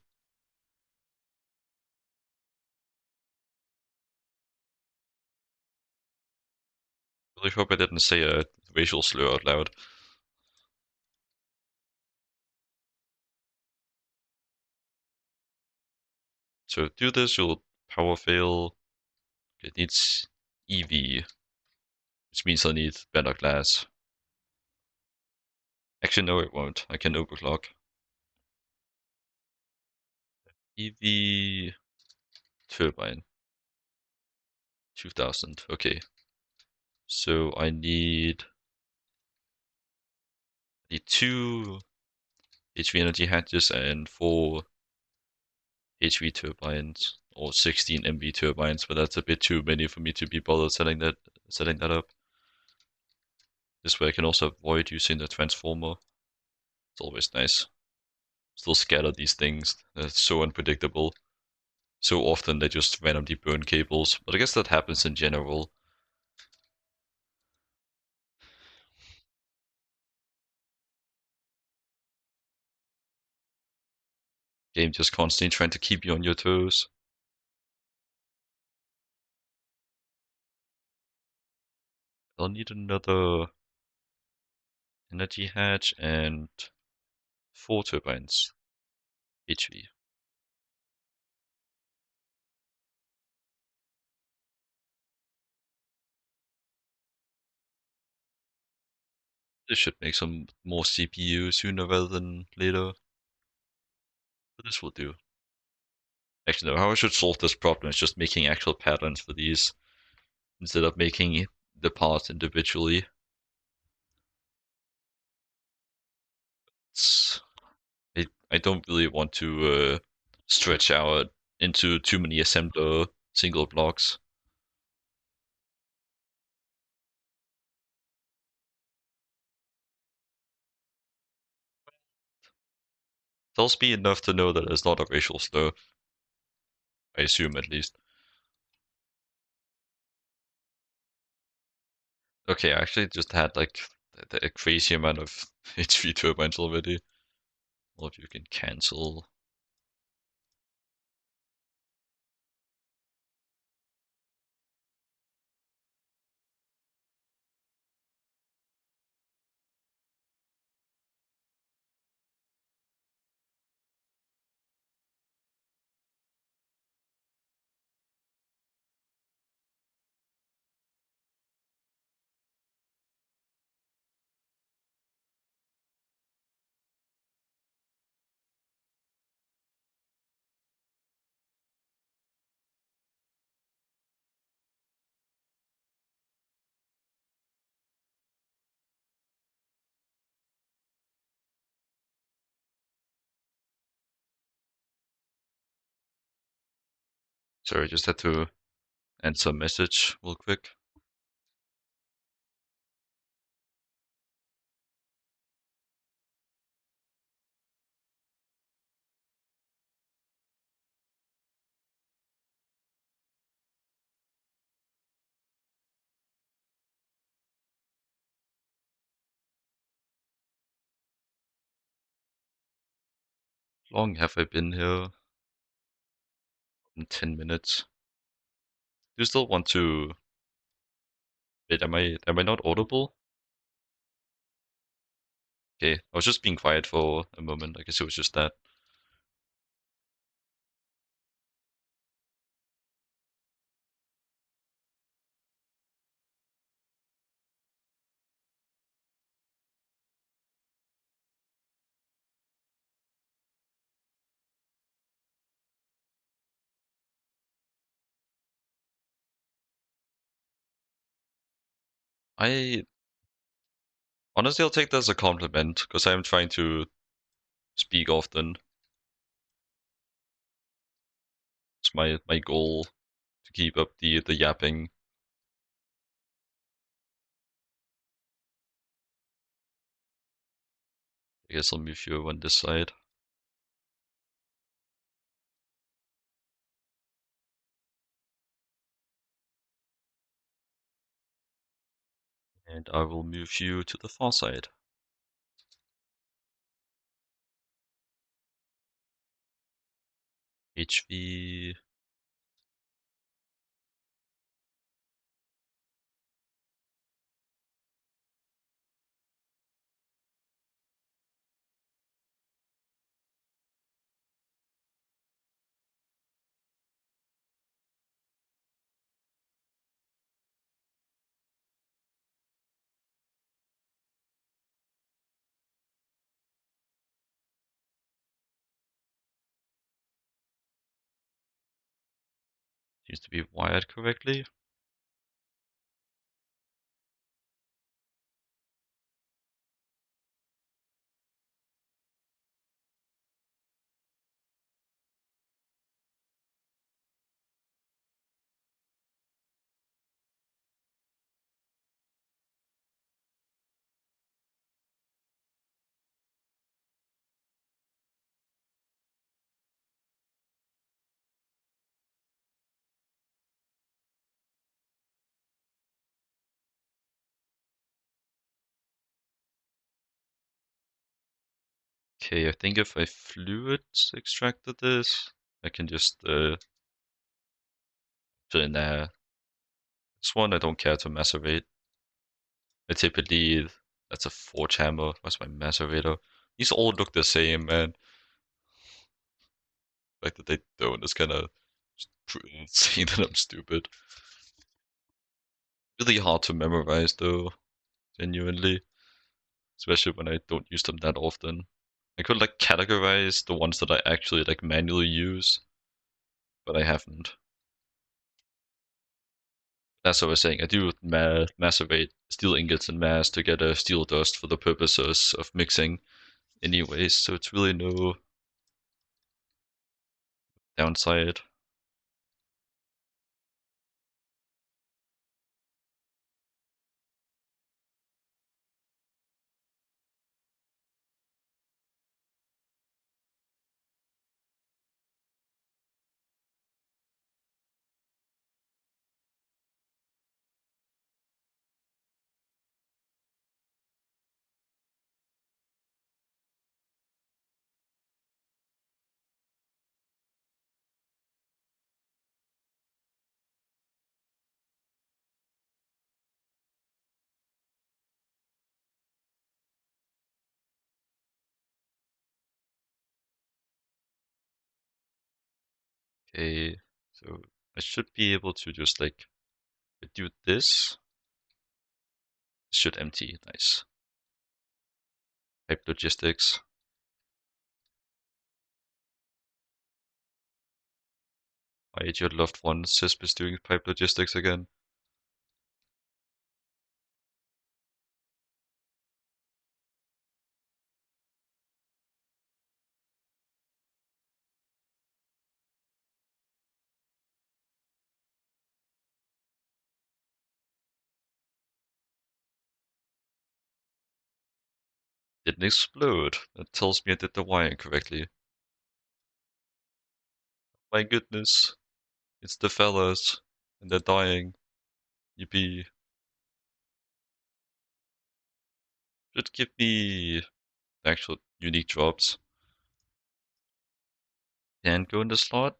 I really hope I didn't say a racial slur out loud. So do this, you'll power fail. It needs EV, which means I need better glass. Actually, no, it won't. I can overclock. EV turbine. 2000. Okay. So I need two HV energy hatches and four HV turbines or 16 MV turbines, but that's a bit too many for me to be bothered setting that up. This way I can also avoid using the transformer. It's always nice. Still scatter these things. They're so unpredictable. So often they just randomly burn cables, but I guess that happens in general. Game just constantly trying to keep you on your toes. I'll need another energy hatch and 4 turbines. HV. This should make some more CPU sooner rather than later. But this will do. Actually, no, how I should solve this problem is just making actual patterns for these instead of making the parts individually. I don't really want to stretch out into too many assembler single blocks. Tells me enough to know that it's not a racial slur. I assume at least. Okay, I actually just had like a crazy amount of HV turbines already. All of you can cancel. Sorry, I just had to answer a message real quick. How long have I been here? In 10 minutes. Do you still want to... Wait, am I not audible? Okay, I was just being quiet for a moment. I guess it was just that. I honestly I'll take that as a compliment because I'm trying to speak often. It's my goal to keep up the yapping. I guess I'll move you on this side. And I will move you to the far side. HV. Seems to be wired correctly. Okay, I think if I fluid extracted this, I can just put in there. This one I don't care to macerate. I typically, that's a forge hammer. Where's my macerator? These all look the same, man. The fact that they don't is kind of insane that I'm stupid. Really hard to memorize though, genuinely. Especially when I don't use them that often. I could like categorize the ones that I actually like manually use, but I haven't. That's what I was saying. I do macerate steel ingots and mass to get a steel dust for the purposes of mixing anyways, so it's really no downside. Okay, so I should be able to just like do this. It should empty. Nice. Pipe logistics. I hate your loved one. Cisp is doing pipe logistics again. Didn't explode. That tells me I did the wiring correctly. My goodness. It's the fellas. And they're dying. Yippee. Should give me actual unique drops. Can go in the slot.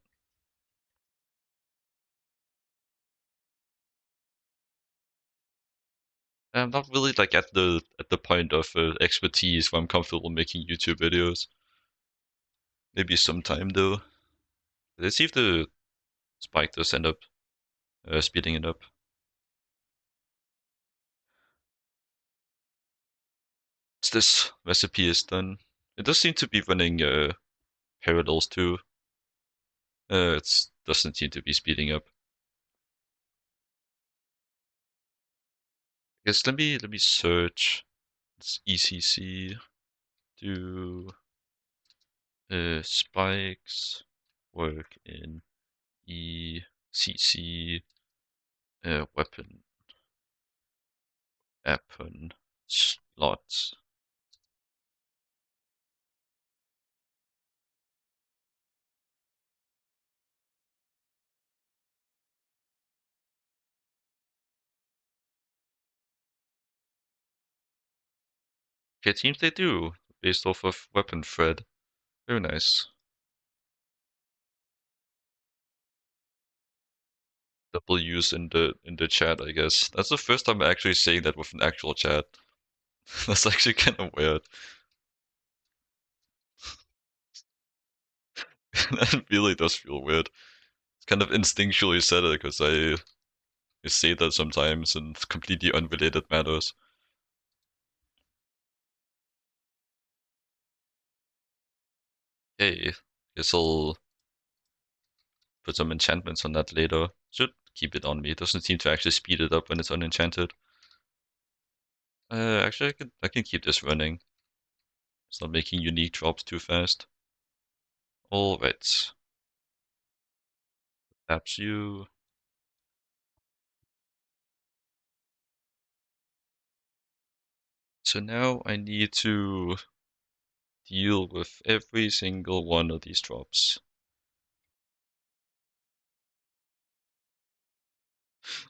I'm not really like at the point of expertise where I'm comfortable making YouTube videos. Maybe sometime though. Let's see if the spike does end up speeding it up. Once this recipe is done, it does seem to be running parallels too. It doesn't seem to be speeding up. I guess let me search. It's ECC. Do spikes work in ECC weapon slots? Okay, it seems they do, based off of weapon thread. Very nice. W's in the chat, I guess. That's the first time I'm actually saying that with an actual chat. That's actually kind of weird. That really does feel weird. It's kind of instinctually said it because I say that sometimes in completely unrelated matters. Hey, guess I'll put some enchantments on that later. Should keep it on me. It doesn't seem to actually speed it up when it's unenchanted. Actually, I can keep this running. It's not making unique drops too fast. All right. Taps you. So now I need to deal with every single one of these drops.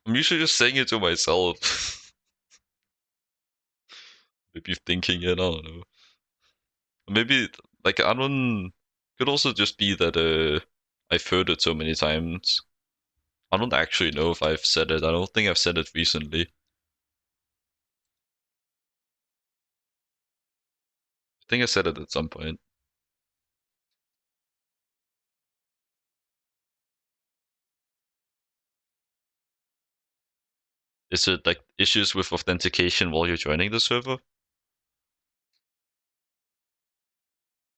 I'm usually just saying it to myself. Maybe thinking it, I don't know. Maybe, like, I don't. Could also just be that I've heard it so many times. I don't actually know if I've said it. I don't think I've said it recently. I think I said it at some point. Is it like issues with authentication while you're joining the server?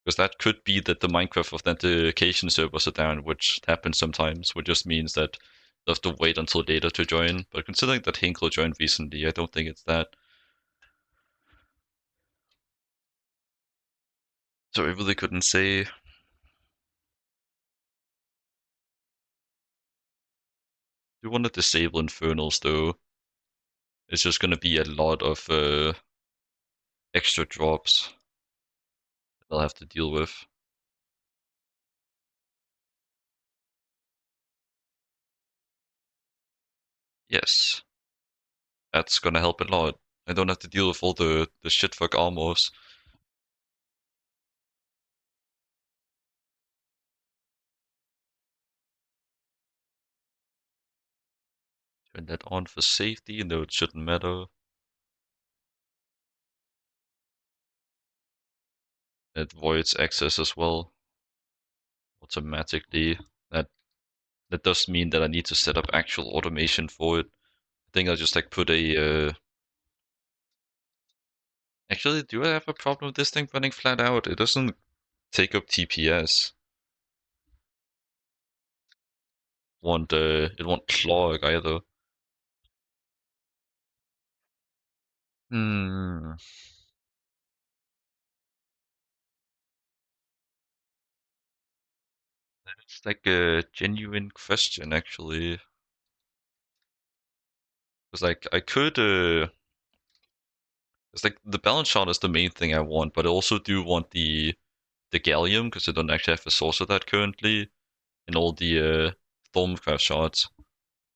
Because that could be that the Minecraft authentication servers are down, which happens sometimes, which just means that you have to wait until later to join. But considering that Hinkle joined recently, I don't think it's that. So I really couldn't say. You want to disable Infernals though. It's just going to be a lot of extra drops they'll have to deal with. Yes, that's going to help a lot. I don't have to deal with all the shitfuck armors. Turn that on for safety, though it shouldn't matter. It voids access as well automatically. That that does mean that I need to set up actual automation for it. I think I'll just like put a actually, do I have a problem with this thing running flat out? It doesn't take up TPS. It won't clog either. Hmm. It's like a genuine question actually. Because like I could it's like the balance shot is the main thing I want, but I also do want the gallium because I don't actually have a source of that currently, and all the Stormcraft shots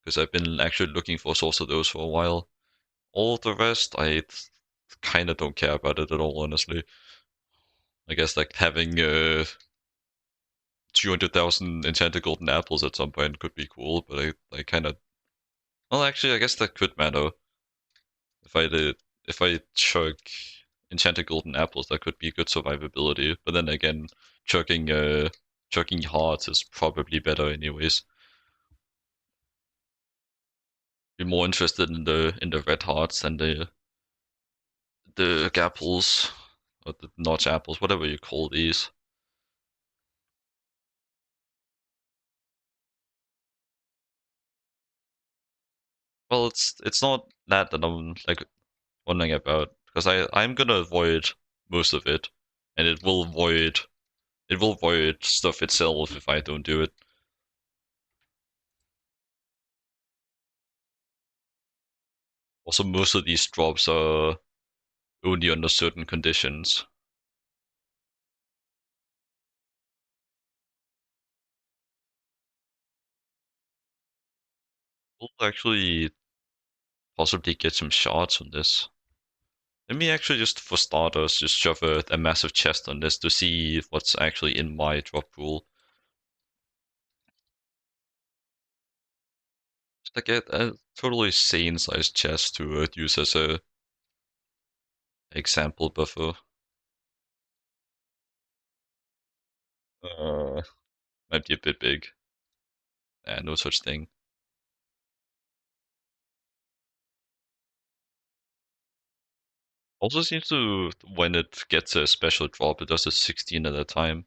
because I've been actually looking for a source of those for a while. All the rest, I kind of don't care about it at all, honestly. I guess like having 200,000 enchanted golden apples at some point could be cool, but I kind of well, actually, I guess that could matter if I did if I chug enchanted golden apples, that could be good survivability. But then again, chugging chugging hearts is probably better anyways. Be more interested in the red hearts than the apples or the notch apples, whatever you call these. Well, it's not that that I'm like wondering about because I'm gonna avoid most of it, and it will void stuff itself if I don't do it. Also, most of these drops are only under certain conditions. We'll actually possibly get some shards on this. Let me actually just, for starters, just shove a massive chest on this to see what's actually in my drop pool. Just like a totally sane-sized chest to use as a example buffer. Uh, Might be a bit big. No such thing. Also seems to, when it gets a special drop, it does a 16 at a time.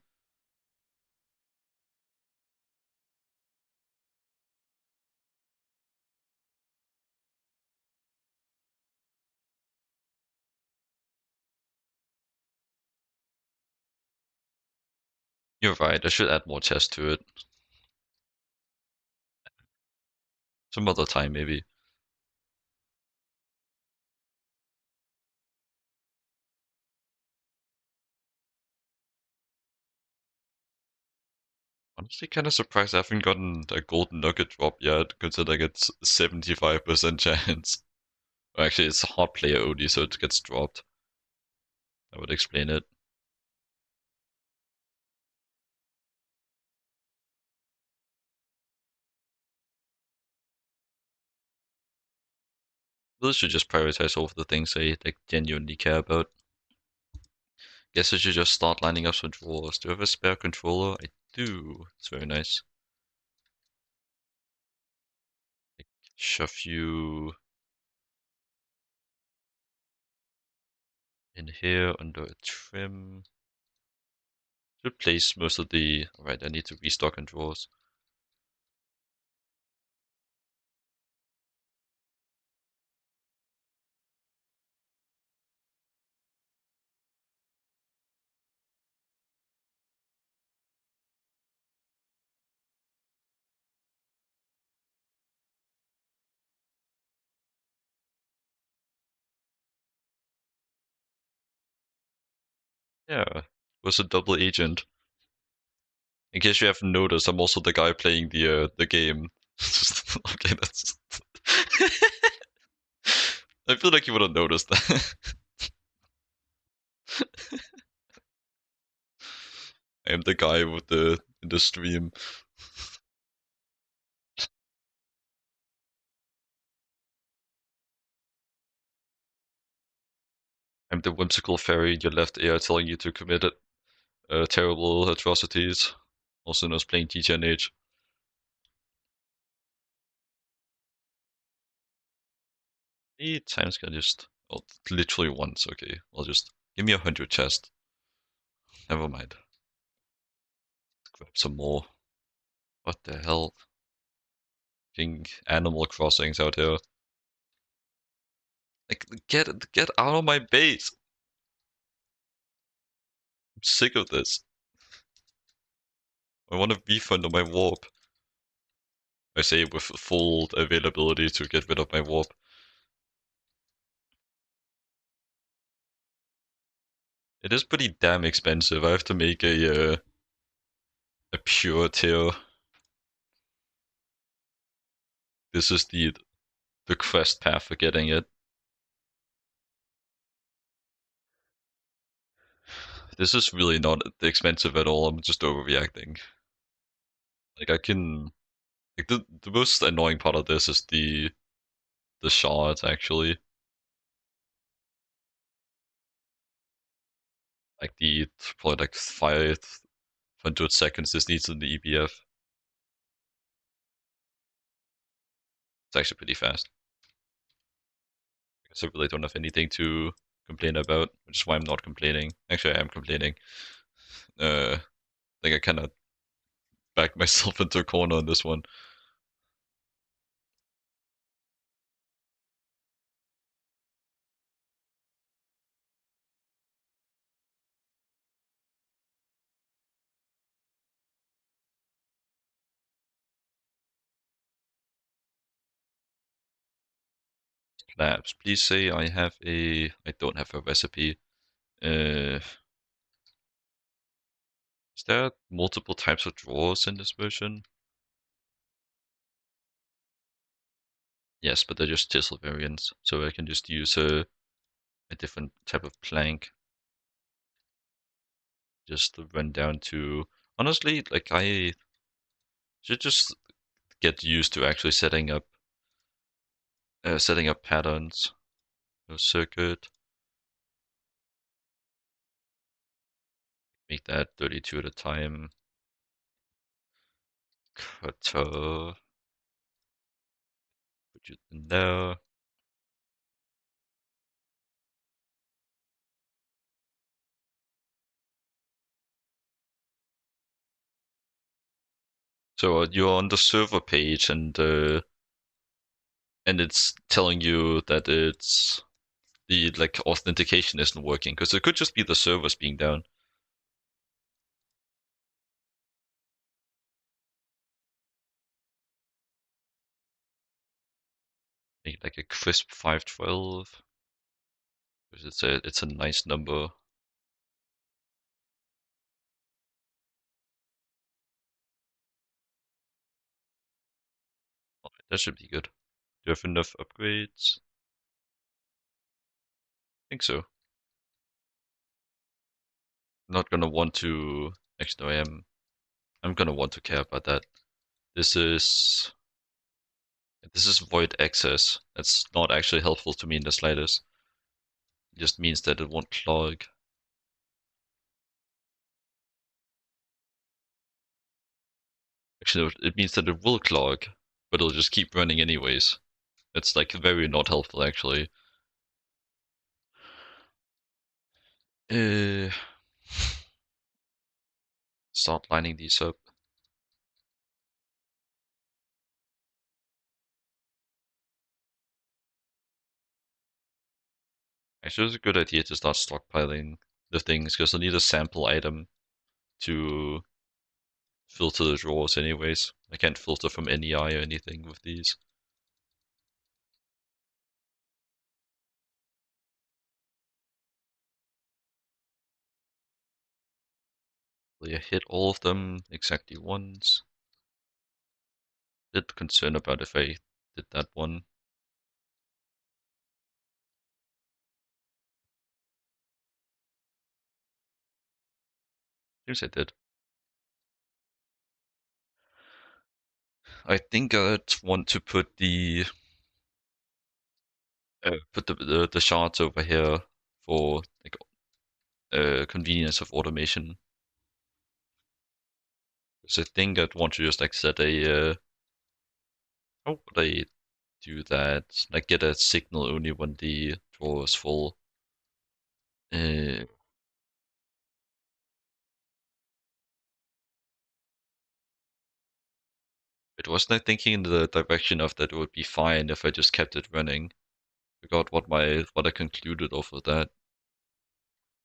You're right, I should add more chests to it. Some other time, maybe. Honestly, kind of surprised I haven't gotten a golden nugget drop yet, considering it's 75% chance. Or actually, it's a hard player only, so it gets dropped. I would explain it. Those should just prioritize over the things they like genuinely care about. Guess I should just start lining up some drawers. Do I have a spare controller? I do. It's very nice. Shove you in here under a trim. Should place most of the... Alright, I need to restock on drawers. Yeah, was a double agent. In case you haven't noticed, I'm also the guy playing the game. Okay, that's... I feel like you would have noticed that. I am the guy with the in the stream. I'm the whimsical fairy in your left ear telling you to commit terrible atrocities, also known as playing GTNH. Times can just... Oh, literally once, okay. I'll just... Give me 100 chest. Never mind. Grab some more. What the hell? King Animal Crossings out here. Like, get out of my base! I'm sick of this. I want a refund on my warp. I say with full availability to get rid of my warp. It is pretty damn expensive. I have to make a pure tier. This is the quest path for getting it. This is really not expensive at all. I'm just overreacting. Like I can, like the most annoying part of this is the shards actually. Like the probably like 500 seconds this needs in the EBF. It's actually pretty fast. I guess I really don't have anything to complain about, which is why I'm not complaining. Actually, I am complaining. I think I kind of backed myself into a corner on this one. Labs, please say I have a... I don't have a recipe. Is there multiple types of drawers in this version? Yes, but they're just chisel variants, so I can just use a different type of plank. Just to run down to... Honestly, like I should just get used to actually setting up patterns. No circuit. Make that 32 at a time. Cutter. Put it in there. So you're on the server page and it's telling you that it's the like authentication isn't working because it could just be the servers being down. Make like a crisp 512 because it's a nice number. Alright, that should be good. Do you have enough upgrades? I think so. I'm not gonna want to. Actually, no, I am. I'm gonna want to care about that. This is void access. That's not actually helpful to me in the slightest. It just means that it won't clog. Actually, no, it means that it will clog, but it'll just keep running anyways. It's like very not helpful actually. Uh, Start lining these up. Actually, it's a good idea to start stockpiling the things because I need a sample item to filter the drawers anyways. I can't filter from NEI or anything with these. I hit all of them exactly once. Bit concerned about if I did that one. Seems I did. I think I'd want to put the the shards over here for like convenience of automation. So I think I'd want to just like set a how would I do that? Like get a signal only when the drawer is full. Uh, it wasn't I thinking in the direction of that it would be fine if I just kept it running. Forgot what I concluded off of that,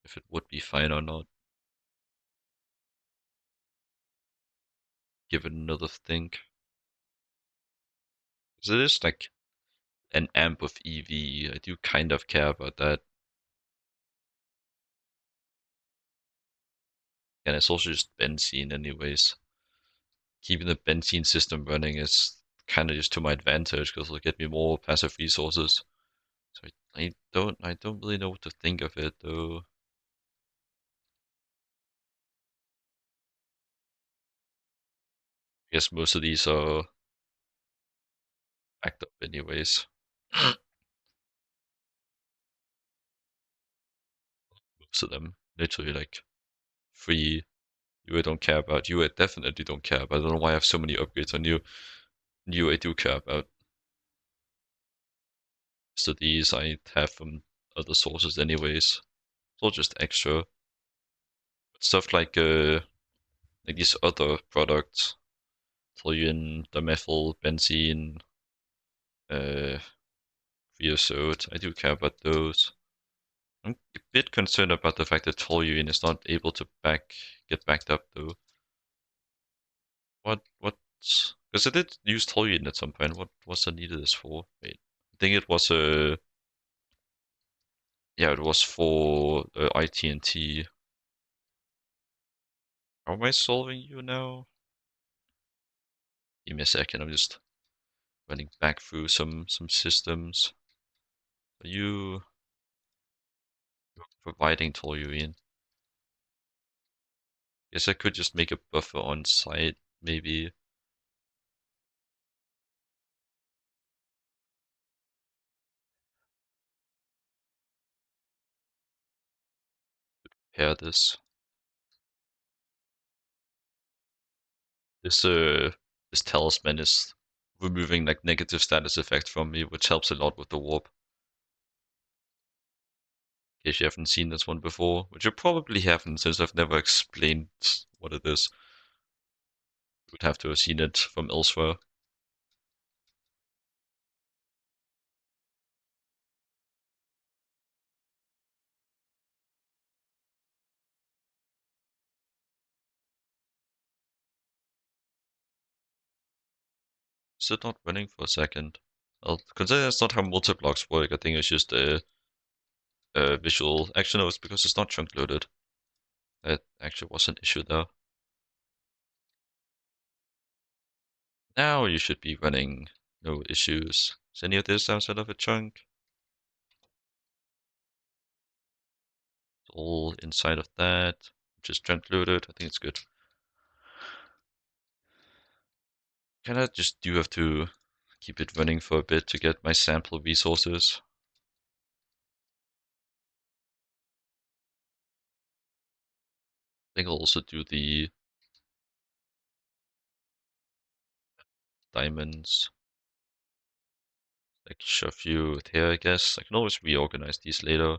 if it would be fine or not. Give it another think. 'Cause it is like an amp of EV. I do kind of care about that. And it's also just benzene anyways. Keeping the benzene system running is kind of just to my advantage because it'll get me more passive resources. So I don't really know what to think of it though. I guess most of these are backed up anyways. Most of them, literally like free. You I don't care about. You I definitely don't care about. I don't know why I have so many upgrades on you. You I do care about. So these I have from other sources anyways. It's all just extra. But stuff like these other products, toluene, dimethyl, benzene, uh, creosote. I do care about those. I'm a bit concerned about the fact that toluene is not able to get backed up though. What? Because I did use toluene at some point. What was I needed this for? Wait, I think it was yeah, it was for IT&T. How am I solving you now? Give me a second. I'm just running back through some systems. Are you providing toluene? Guess I could just make a buffer on site, maybe pair this. This this talisman is removing like negative status effect from me, which helps a lot with the warp. In case you haven't seen this one before, which you probably haven't since I've never explained what it is. You would have to have seen it from elsewhere. Is it not running for a second? Well, consider that's not how multi-blocks work. I think it's just a visual. Actually, no, it's because it's not chunk loaded. That actually was an issue there. Now you should be running no issues. Is any of this outside of a chunk? It's all inside of that, which is chunk loaded. I think it's good. Kinda just do have to keep it running for a bit to get my sample resources. I think I'll also do the diamonds. Like shove you here, I guess. I can always reorganize these later.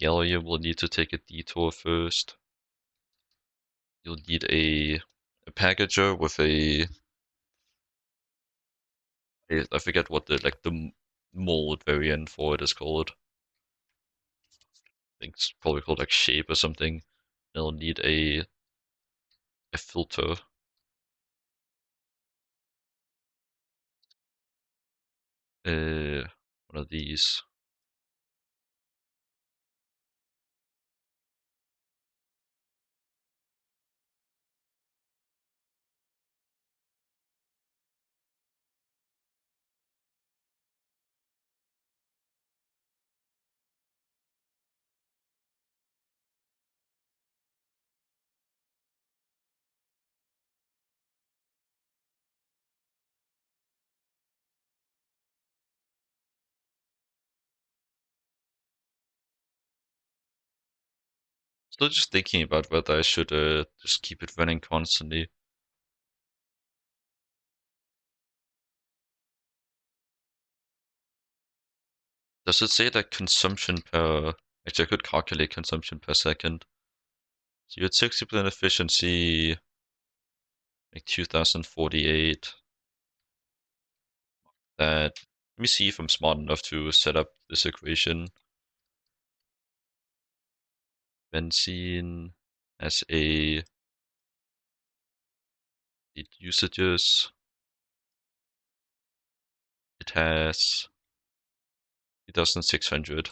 Gallium will need to take a detour first. You'll need a packager with I forget what the mold variant for it is called. I think it's probably called like shape or something. They'll need a filter. One of these. Still just thinking about whether I should just keep it running constantly. Does it say that consumption per... Actually, I could calculate consumption per second. So you had 60% efficiency, like 2048. That... Let me see if I'm smart enough to set up this equation. Benzene as it usages. It has 2,600.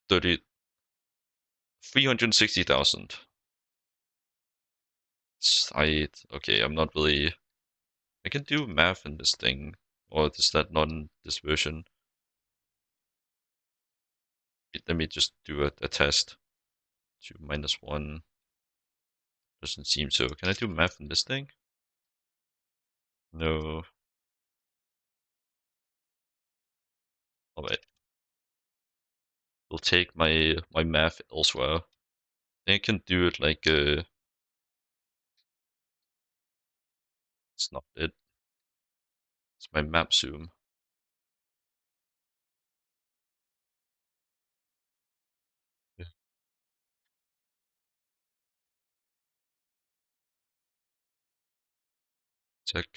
360,000. Okay, I'm not really... I can do math in this thing, or is that not in this version? Let me just do a test. 2 minus 1 doesn't seem so. Can I do math in this thing? No. Alright. We'll take my math elsewhere. I can do it like it's not it. It's my map zoom. Yeah. Check.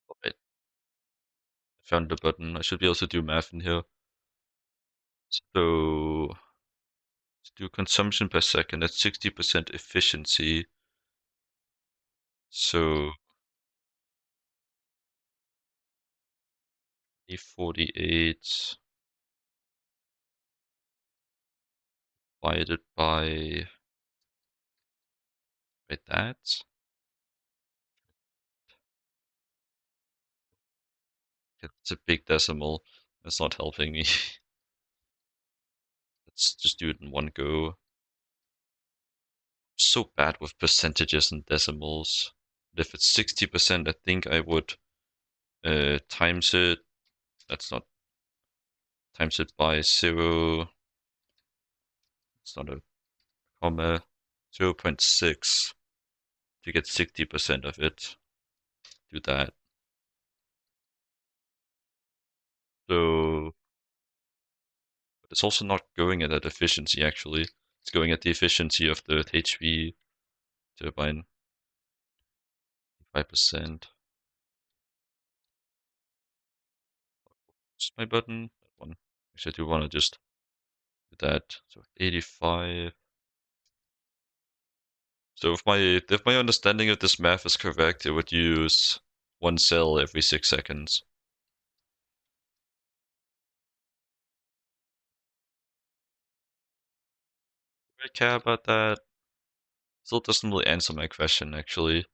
Alright. I found the button. I should be able to do math in here. So let's do consumption per second at 60% efficiency. So 48 divided by that. It's a big decimal. That's not helping me. Let's just do it in one go. So bad with percentages and decimals. But if it's 60%, I think I would times it. That's not times it by 0. It's not a comma. 0.6 to get 60% of it. Do that. So it's also not going at that efficiency actually. It's going at the efficiency of the HV turbine. 5%. Just my button. That one. Actually, I do want to just do that. So 85. So if my understanding of this math is correct, it would use one cell every 6 seconds. Do I care about that? Still doesn't really answer my question, actually.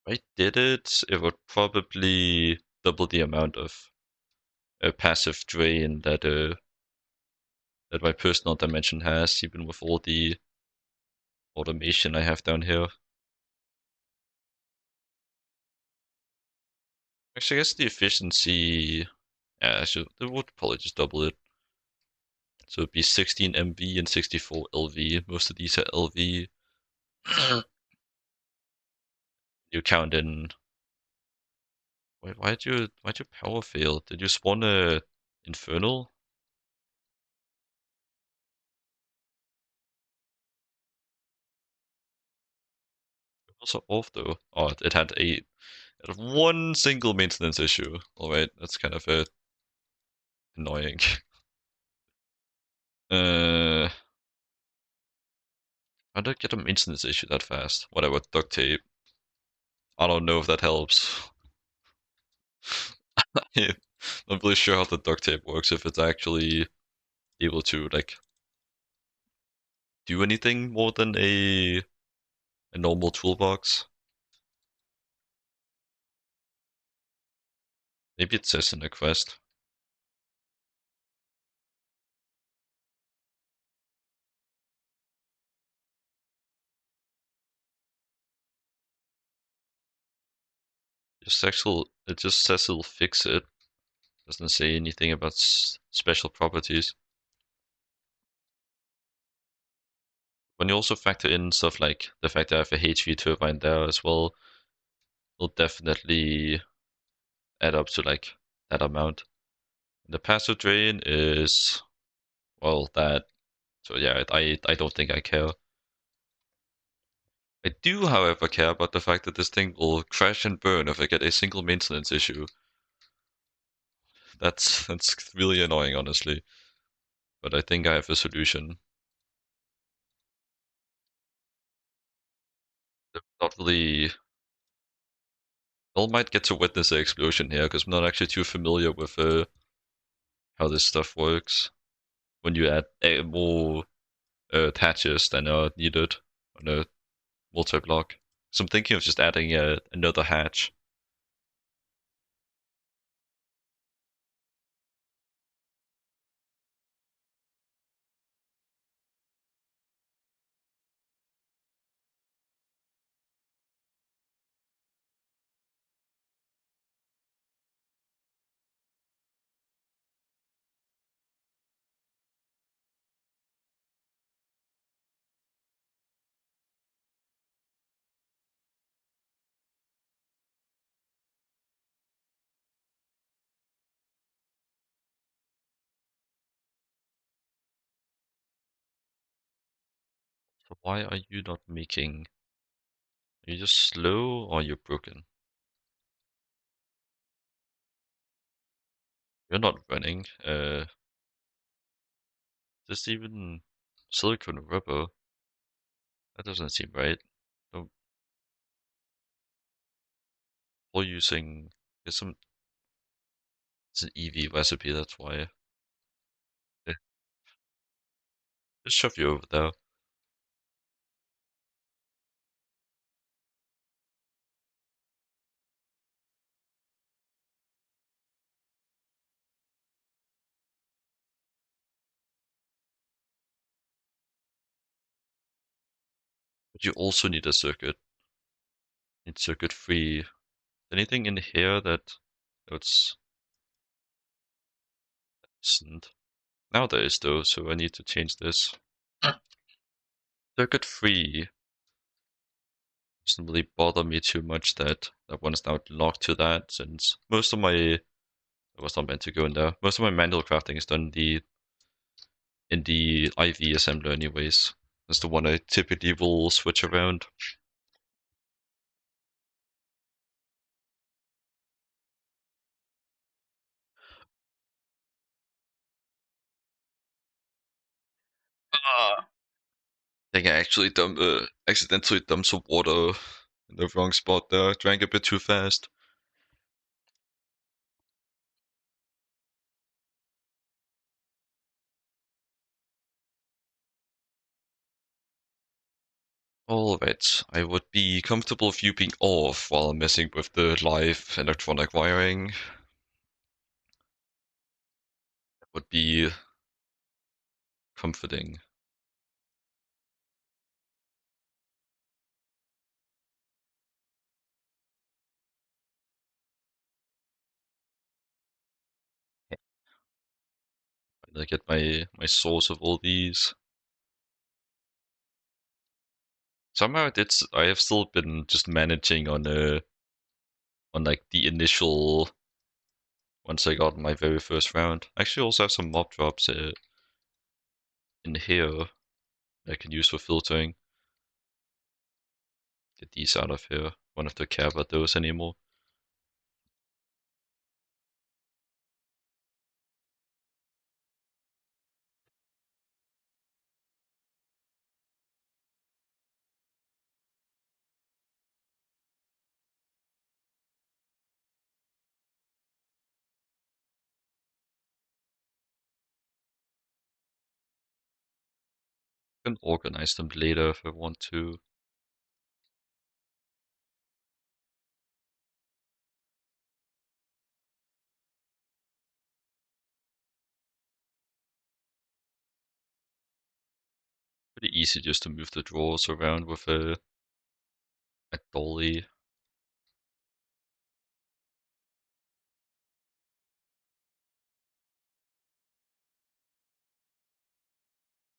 I did it, it would probably double the amount of passive drain that my personal dimension has, even with all the automation I have down here. Actually, I guess the efficiency, yeah, it would probably just double it. So it'd be 16 MV and 64 LV. Most of these are LV. You count in. Wait, why'd you power fail? Did you spawn a infernal? It was off though. Oh, it had one single maintenance issue. All right, that's kind of annoying. Uh, how did I get a maintenance issue that fast? Whatever, duct tape. I don't know if that helps. I'm not really sure how the duct tape works, if it's actually able to like do anything more than a normal toolbox. Maybe it says in the quest. It just says it'll fix it. Doesn't say anything about special properties. When you also factor in stuff like the fact that I have a HV turbine there as well, will definitely add up to like that amount. The passive drain is, well, that. So yeah, I don't think I care. I do, however, care about the fact that this thing will crash and burn if I get a single maintenance issue. That's really annoying, honestly. But I think I have a solution. Not really. I might get to witness an explosion here because I'm not actually too familiar with how this stuff works. When you add more patches than are needed on a multi-block. So I'm thinking of just adding another hatch. So why are you not making? Are you just slow or you're broken? You're not running. Is this even silicone rubber? That doesn't seem right. No, or using it's an EV recipe, that's why. Yeah, just shove you over there. But you also need a circuit. Need circuit free. Anything in here that it's isn't. Now there is though, so I need to change this. Circuit free doesn't really bother me too much that that one is now locked to that, since most of my it was not meant to go in there. Most of my manual crafting is done in the IV assembler anyways. That's the one I typically will switch around. I think I actually accidentally dumped some water in the wrong spot there. I drank a bit too fast. Alright, I would be comfortable with you being off while messing with the live electronic wiring. Would be comforting. I get my source of all these. Somehow I have still been just managing on like the initial once I got my very first round. I actually also have some mob drops in here I can use for filtering. Get these out of here. Won't have to care about those anymore. I can organize them later if I want to. Pretty easy just to move the drawers around with a dolly.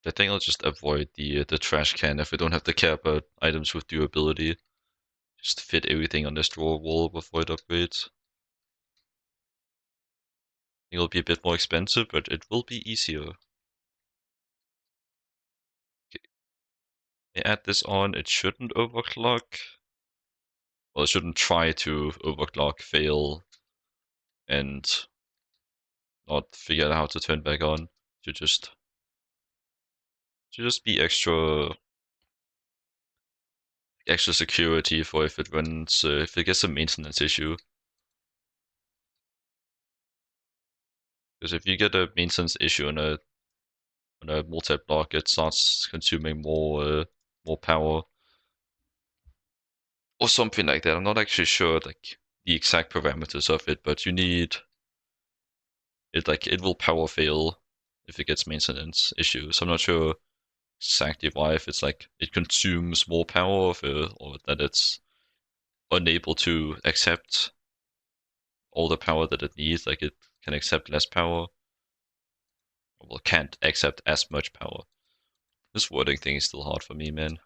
I think I'll just avoid the trash can if we don't have to care about items with durability. Just fit everything on this drawer wall with void upgrades. It'll be a bit more expensive, but it will be easier. Okay. I add this on, it shouldn't overclock. Well, it shouldn't try to overclock, fail, and not figure out how to turn back on. Should just be extra security for if it runs if it gets a maintenance issue. Because if you get a maintenance issue on a multi-block, it starts consuming more power or something like that. I'm not actually sure like the exact parameters of it, but you need it like it will power fail if it gets maintenance issues. I'm not sure exactly why, if it's like it consumes more power or that it's unable to accept all the power that it needs, like it can accept less power. Well, can't accept as much power. This wording thing is still hard for me, man.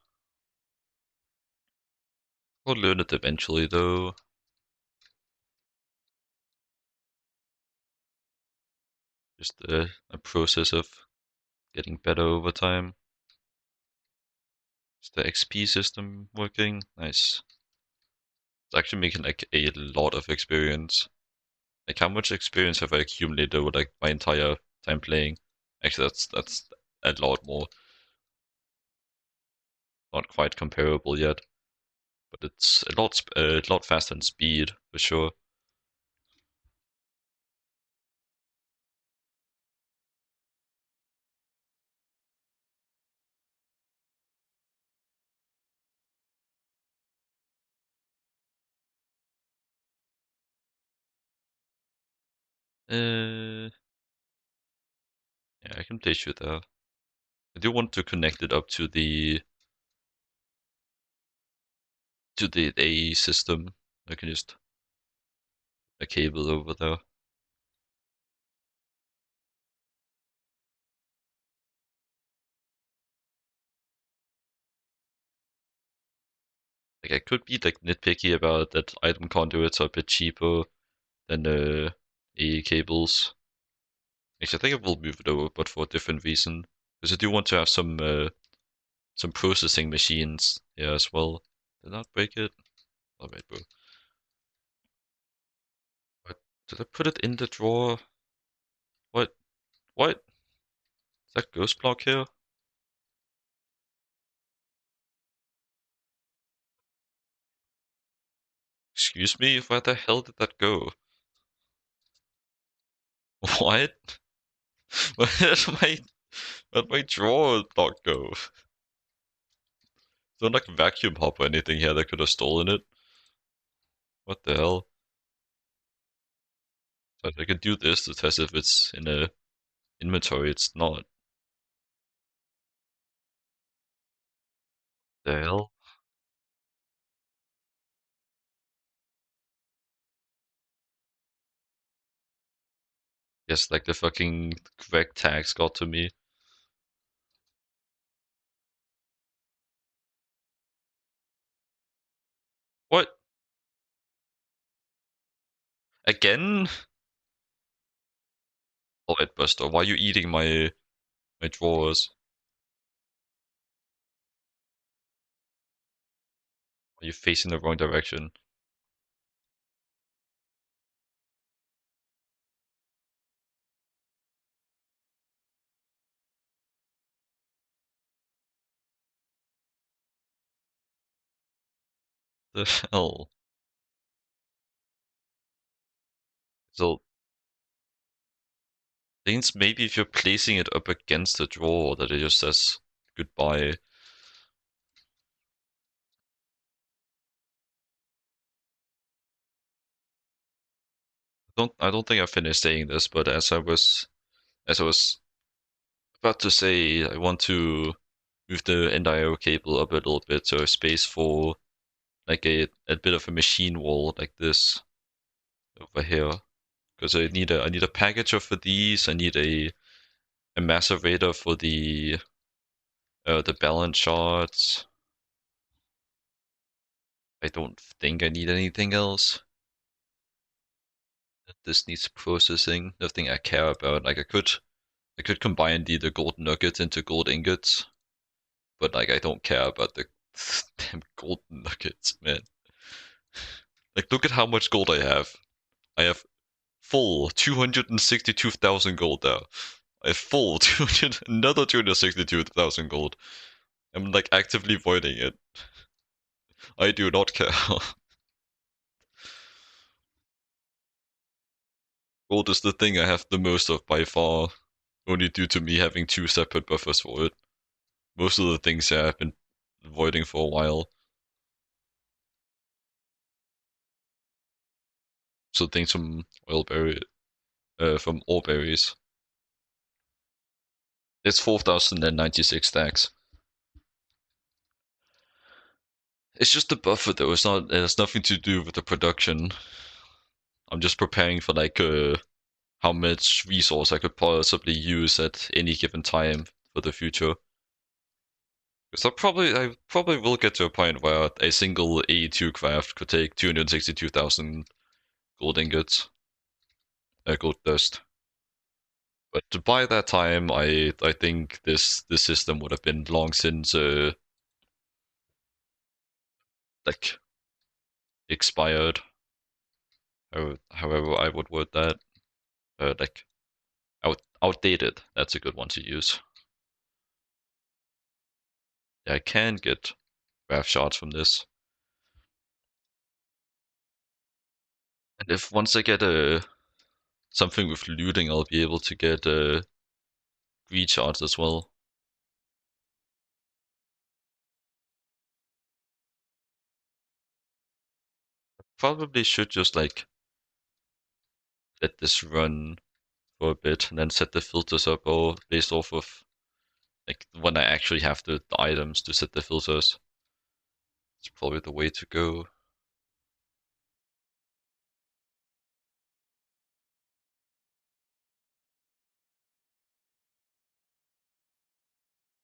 I'll learn it eventually, though. Just a process of getting better over time. Is the XP system working? Nice. It's actually making like a lot of experience. Like how much experience have I accumulated over like my entire time playing? Actually, that's a lot more. Not quite comparable yet, but it's a lot faster in speed for sure. Uh, yeah, I can place you there. I do want to connect it up to the A system. I can just a cable over there. Like I could be like nitpicky about that item conduits are a bit cheaper than A cables. Actually, I think I will move it over, but for a different reason. Because I do want to have some processing machines here as well. Did not break it? Alright, bro. What? Did I put it in the drawer? What? What? Is that ghost block here? Excuse me, where the hell did that go? What? Where did my drawer block go? Don't like vacuum hop or anything here that could have stolen it. What the hell? So I could do this to test if it's in a inventory. It's not. The hell? Yes, like the fucking correct tags got to me. What? Again? Alright, Buster, why are you eating my drawers? Are you facing the wrong direction? The hell? So, things maybe if you're placing it up against the drawer that it just says goodbye. I don't think I finished saying this, but as I was about to say, I want to move the NIO cable up a little bit so space for like a bit of a machine wall like this over here. Because I need a packager for these. I need a macerator for the balance charts. I don't think I need anything else. This needs processing. Nothing I care about. Like I could combine the gold nuggets into gold ingots, but like I don't care about the damn gold nuggets, man. Like look at how much gold I have. I have full 262,000 gold now. I have full 200, another 262,000 gold. I'm like actively voiding it. I do not care. Gold is the thing I have the most of by far, only due to me having two separate buffers for it. Most of the things I've been avoiding for a while. So things from from ore berries. It's 4,096 stacks. It's just the buffer though. It has nothing to do with the production. I'm just preparing for like how much resource I could possibly use at any given time for the future. Because I probably will get to a point where a single A2 craft could take 262,000 gold ingots, gold dust. But by that time, I think this system would have been long since like expired. However, I would word that like outdated. That's a good one to use. Yeah, I can get graph shots from this, and if once I get a something with looting, I'll be able to get greed shots as well. Probably should just like let this run for a bit and then set the filters up or based off of like when I actually have the items to set the filters. It's probably the way to go.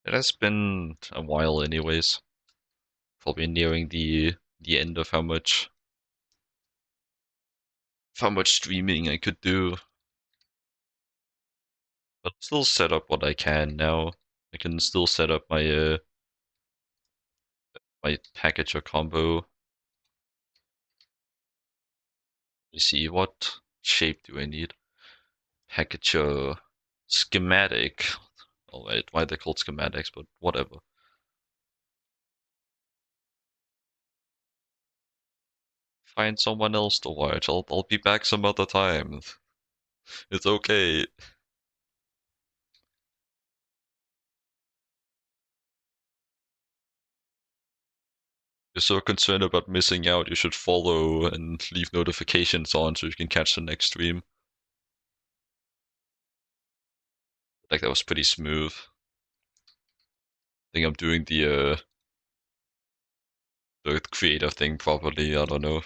It has been a while anyways. Probably nearing the end of how much streaming I could do. But still set up what I can now. I can still set up my packager combo. Let me see what shape do I need. Packager schematic. Oh wait, why are they called schematics? But whatever. Find someone else to watch. I'll be back some other time. It's okay. you're so concerned about missing out, you should follow and leave notifications on so you can catch the next stream. Like that was pretty smooth. I think I'm doing the creative thing properly, I don't know.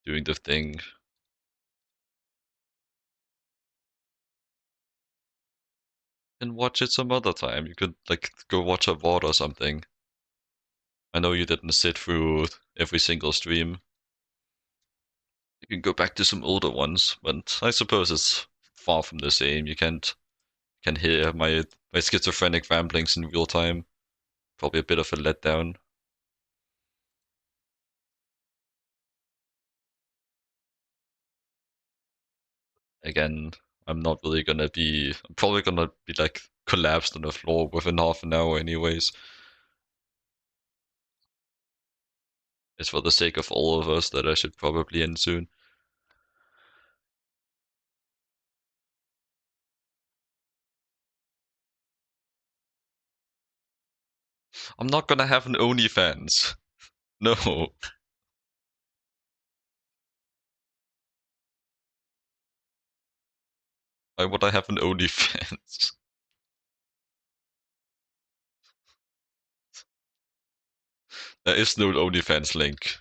Doing the thing. And watch it some other time. You could like go watch a VOD or something. I know you didn't sit through every single stream. You can go back to some older ones, but I suppose it's far from the same. You can hear my schizophrenic ramblings in real time. Probably a bit of a letdown. Again, I'm probably gonna be like collapsed on the floor within half an hour anyways. It's for the sake of all of us that I should probably end soon. I'm not gonna have an OnlyFans. No. Why would I have an OnlyFans? There is no OnlyFans link.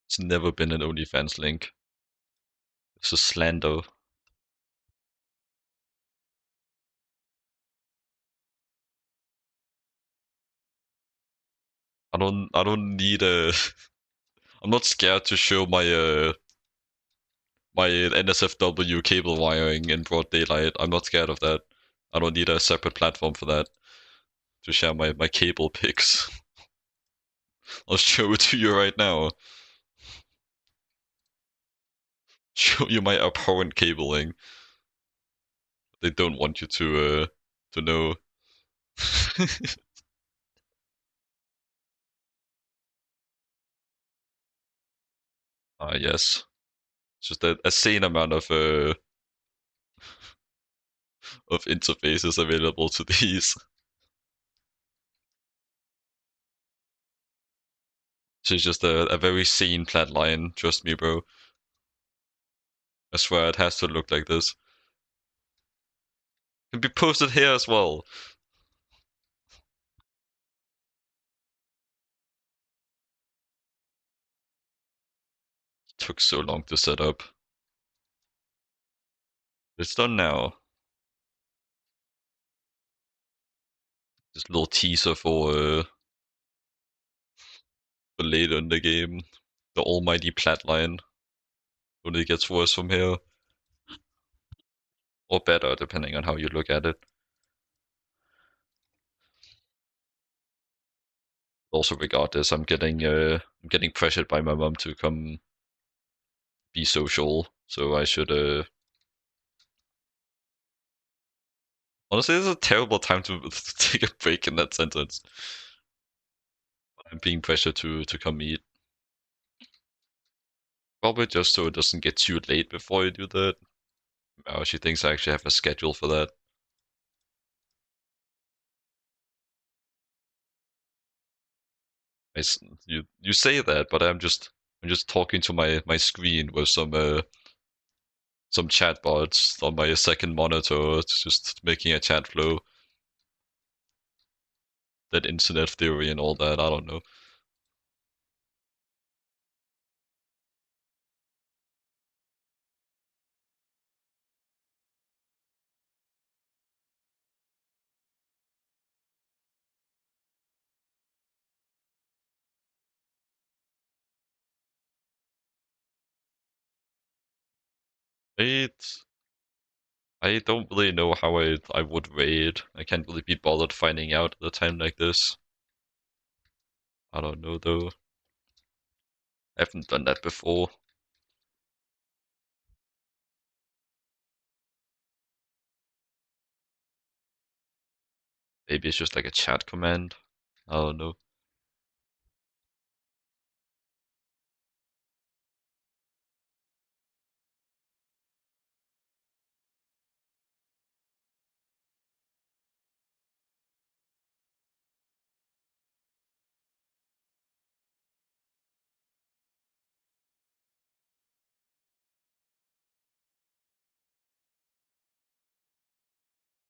It's never been an OnlyFans link. It's a slander. I don't need a I'm not scared to show my NSFW cable wiring in broad daylight. I'm not scared of that. I don't need a separate platform for that to share my cable pics. I'll show it to you right now. Show you my abhorrent cabling. They don't want you to know. Ah yes. It's just a sane amount of interfaces available to these. It's just a very sane flat line, trust me, bro. I swear it has to look like this. It can be posted here as well. It took so long to set up. It's done now. Just a little teaser for later in the game. The almighty plat line. Only gets worse from here. Or better, depending on how you look at it. Also, regardless, I'm getting pressured by my mom to come be social, so I should honestly, this is a terrible time to take a break in that sentence. I'm being pressured to come eat. Probably just so it doesn't get too late before you do that. Oh, she thinks I actually have a schedule for that. You say that, but I'm just talking to my screen with some chatbots on my second monitor. It's just making a chat flow. That internet theory and all that. I don't know. It. I don't really know how I would raid. I can't really be bothered finding out at a time like this. I don't know though. I haven't done that before. Maybe it's just like a chat command. I don't know.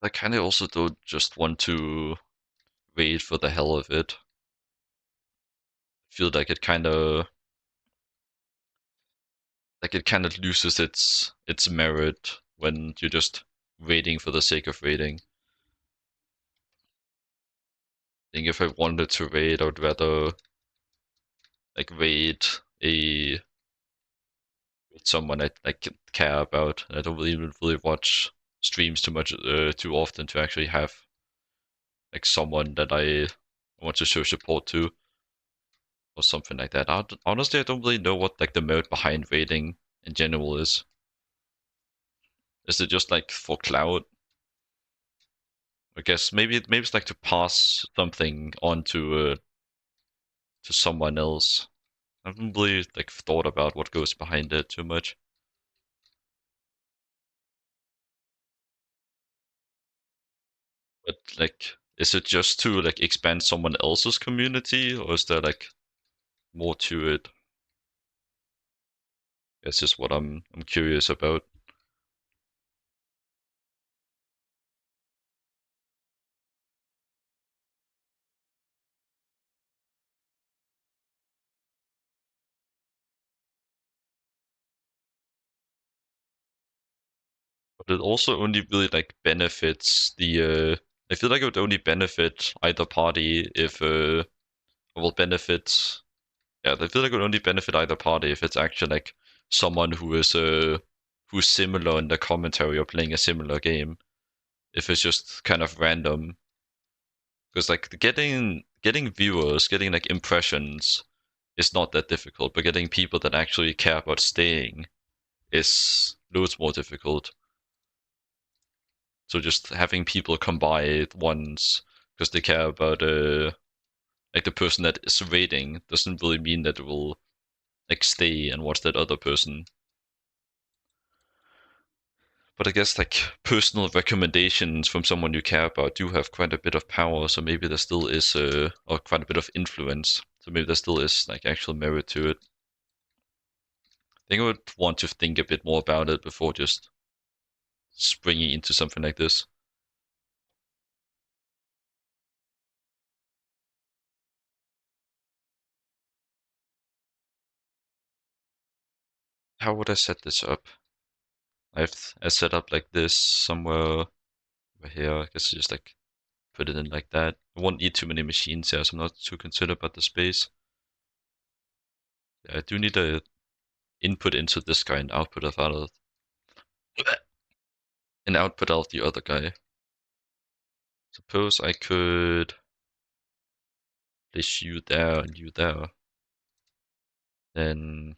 I kind of also don't just want to raid for the hell of it. I feel like it kind of loses its merit when you're just raiding for the sake of raiding. I think if I wanted to raid, I would rather like raid a someone I like care about. I don't really watch streams too much too often to actually have like someone that I want to show support to or something like that. Honestly, I don't really know what like the mode behind raiding in general is. Is it just like for cloud? I guess maybe it's like to pass something on to someone else. I haven't really like thought about what goes behind it too much. But like, is it just to like expand someone else's community, or is there like more to it? That's just what I'm curious about. But it also only really like benefits the. I feel like it would only benefit either party if will benefit. Yeah, I feel like it would only benefit either party if it's actually like someone who's similar in the commentary or playing a similar game. If it's just kind of random, because like getting viewers, getting like impressions is not that difficult, but getting people that actually care about staying is loads more difficult. So just having people come by once because they care about like the person that is raiding doesn't really mean that it will like stay and watch that other person. But I guess like personal recommendations from someone you care about do have quite a bit of power, so maybe there still is or quite a bit of influence. So maybe there still is like actual merit to it. I think I would want to think a bit more about it before just springing into something like this. How would I set this up? I set up like this somewhere over here. I guess I just like put it in like that. I won't need too many machines here, so I'm not too concerned about the space. Yeah, I do need a input into this guy and output of out an output out of the other guy. Suppose I could place you there and you there. Then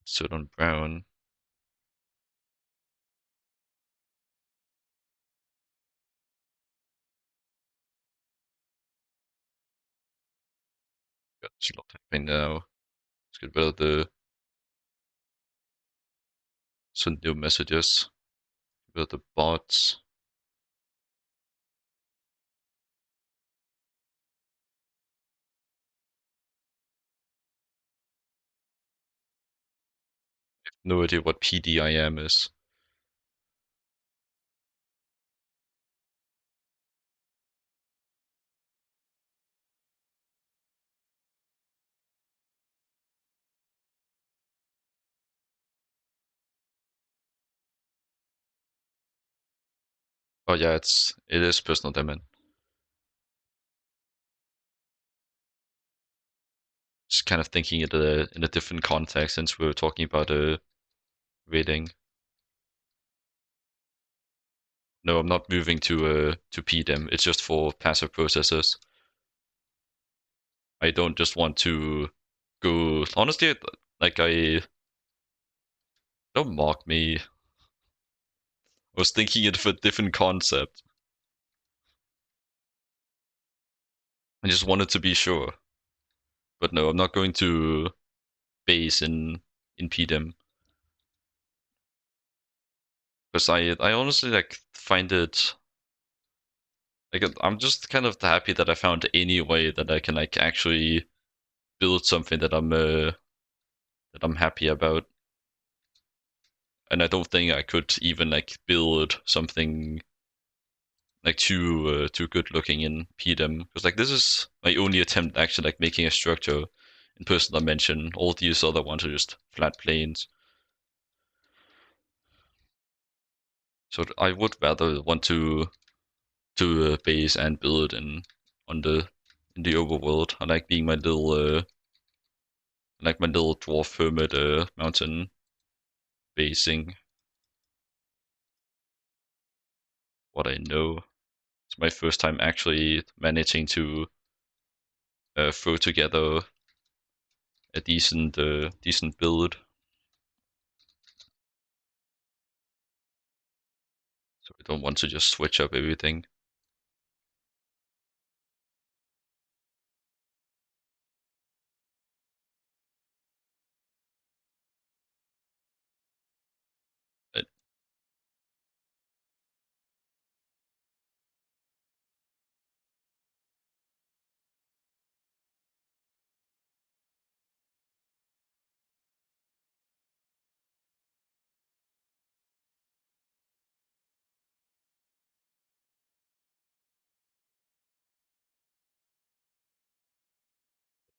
sit on brown. Got this not happening now. Let's get rid of the send new messages. Get rid of the bots. No idea what PDIM is. Oh yeah, it is personal domain. Just kind of thinking it in a different context since we were talking about rating. No, I'm not moving to PDEM. It's just for passive processes. I don't just want to go. Honestly, like I don't mock me. I was thinking it for a different concept. I just wanted to be sure. But no, I'm not going to base in PDEM because I honestly like find it like I'm just kind of happy that I found any way that I can like actually build something that I'm happy about. and I don't think I could even like build something like too good looking in PDM, because like this is my only attempt at actually like making a structure in personal dimension. All these other ones are just flat planes. So I would rather want to base and build on the in the overworld. I like being my little dwarf hermit mountain basing. What I know. It's my first time actually managing to throw together a decent build. So I don't want to just switch up everything. But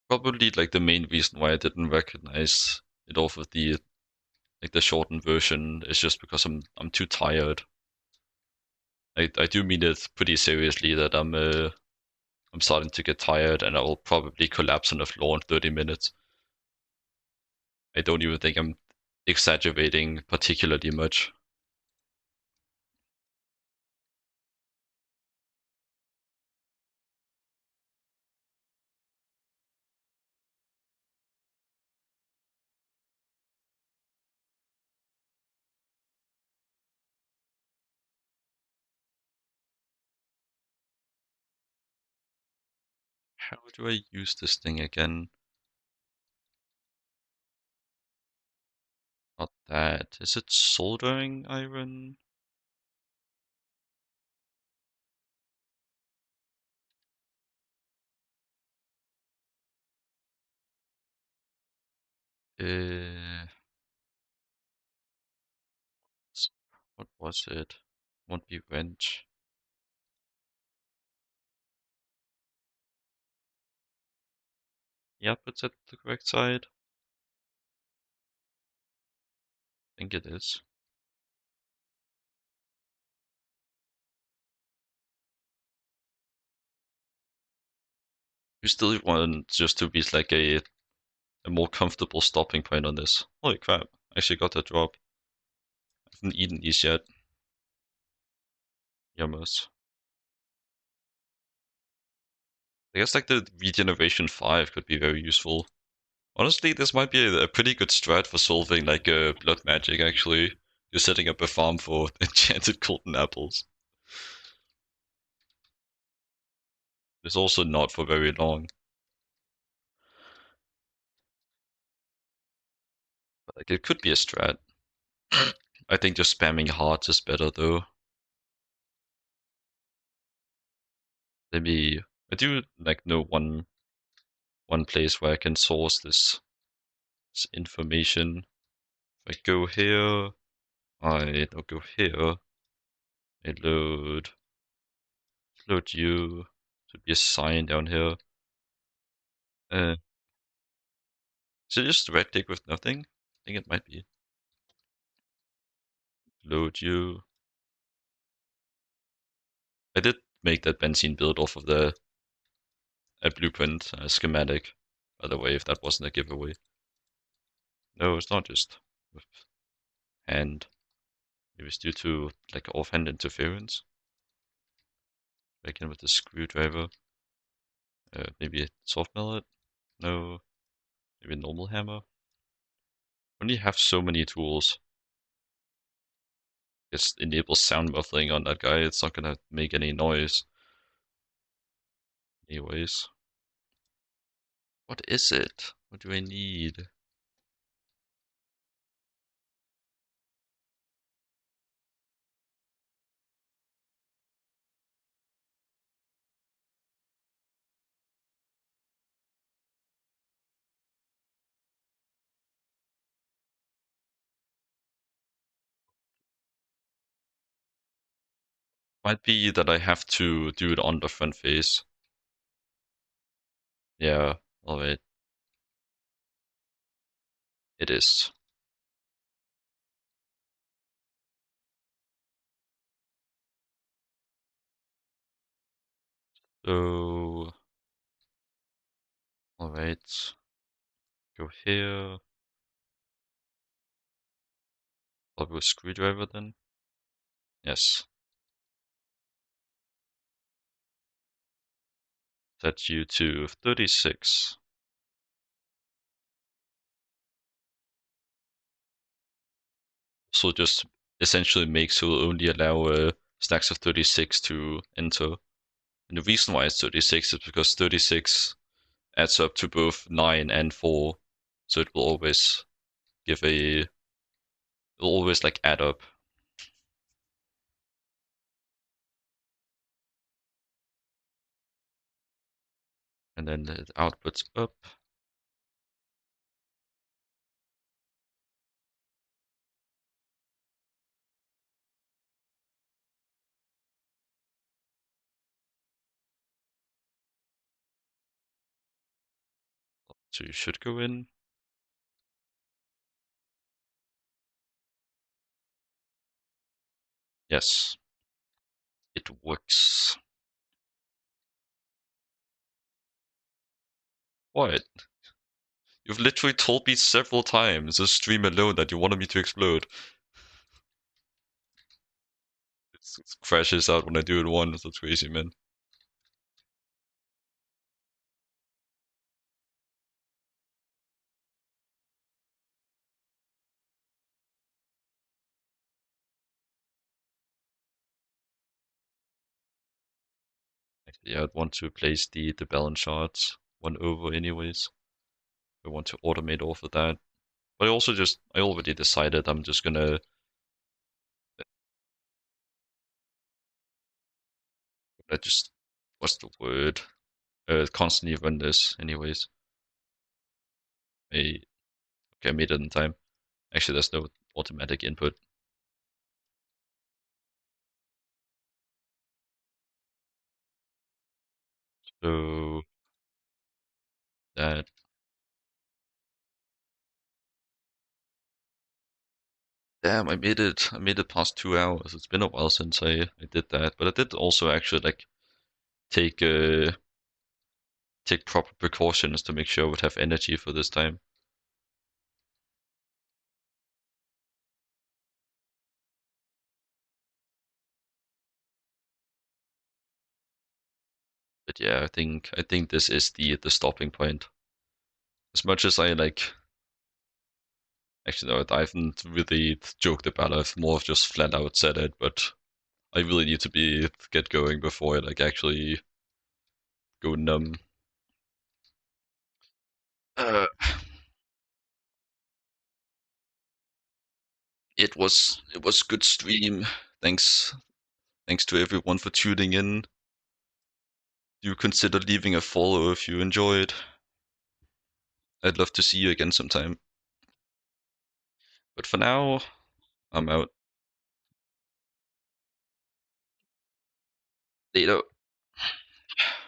probably like the main reason why I didn't recognize it off of the shortened version is just because I'm too tired. I do mean it pretty seriously that I'm starting to get tired and I will probably collapse on the floor in 30 minutes. I don't even think I'm exaggerating particularly much. How do I use this thing again? Not that. Is it soldering iron? Uh, what was it? Won't be wrench. Yep, it's at the correct side. I think it is. You still want just to be like a more comfortable stopping point on this. Holy crap, I actually got that drop. I haven't eaten these yet. Yummers. I guess like the regeneration 5 could be very useful. Honestly, this might be a pretty good strat for solving like blood magic actually. You're setting up a farm for enchanted golden apples. It's also not for very long. But like it could be a strat. I think just spamming hearts is better though. Maybe I do like know one place where I can source this information. If I go here, I don't go here. I load you. Should be a sign down here. Uh, is it just red click with nothing? I think it might be. Load you. I did make that benzene build off of the a blueprint schematic, by the way, if that wasn't a giveaway. No, it's not just with hand. It was due to like offhand interference. Back in with the screwdriver. Maybe a soft mallet? No. Maybe a normal hammer? When you have so many tools, it enables sound muffling on that guy. It's not gonna make any noise. Anyways. What is it? What do I need? Might be that I have to do it on the front face. Yeah, alright. It is. So, alright. Go here. Probably a screwdriver then. Yes. Set you to 36. So just essentially makes will only allow stacks of 36 to enter. And the reason why it's 36 is because 36 adds up to both 9 and 4. So it will always give a, it'll always like add up. And then the output's up. So you should go in. Yes. It works. What? You've literally told me several times this stream alone that you wanted me to explode. It crashes out when I do it once. That's crazy, man. Yeah, I'd want to place the balance shards one over anyways. I want to automate off of that. But I already decided I'm just gonna just, what's the word? Constantly run this anyways. I, okay, I made it in time. Actually, there's no automatic input. So that, damn, I made it past 2 hours. It's been a while since I did that, but I did also actually like take take proper precautions to make sure I would have energy for this time. But yeah, I think this is the stopping point. As much as I like, actually no, I haven't really joked about it. I've more of just flat out said it, but I really need to get going before I like actually go numb. Uh, it was good stream. Thanks to everyone for tuning in. Do consider leaving a follow if you enjoyed. I'd love to see you again sometime. But for now, I'm out. Later.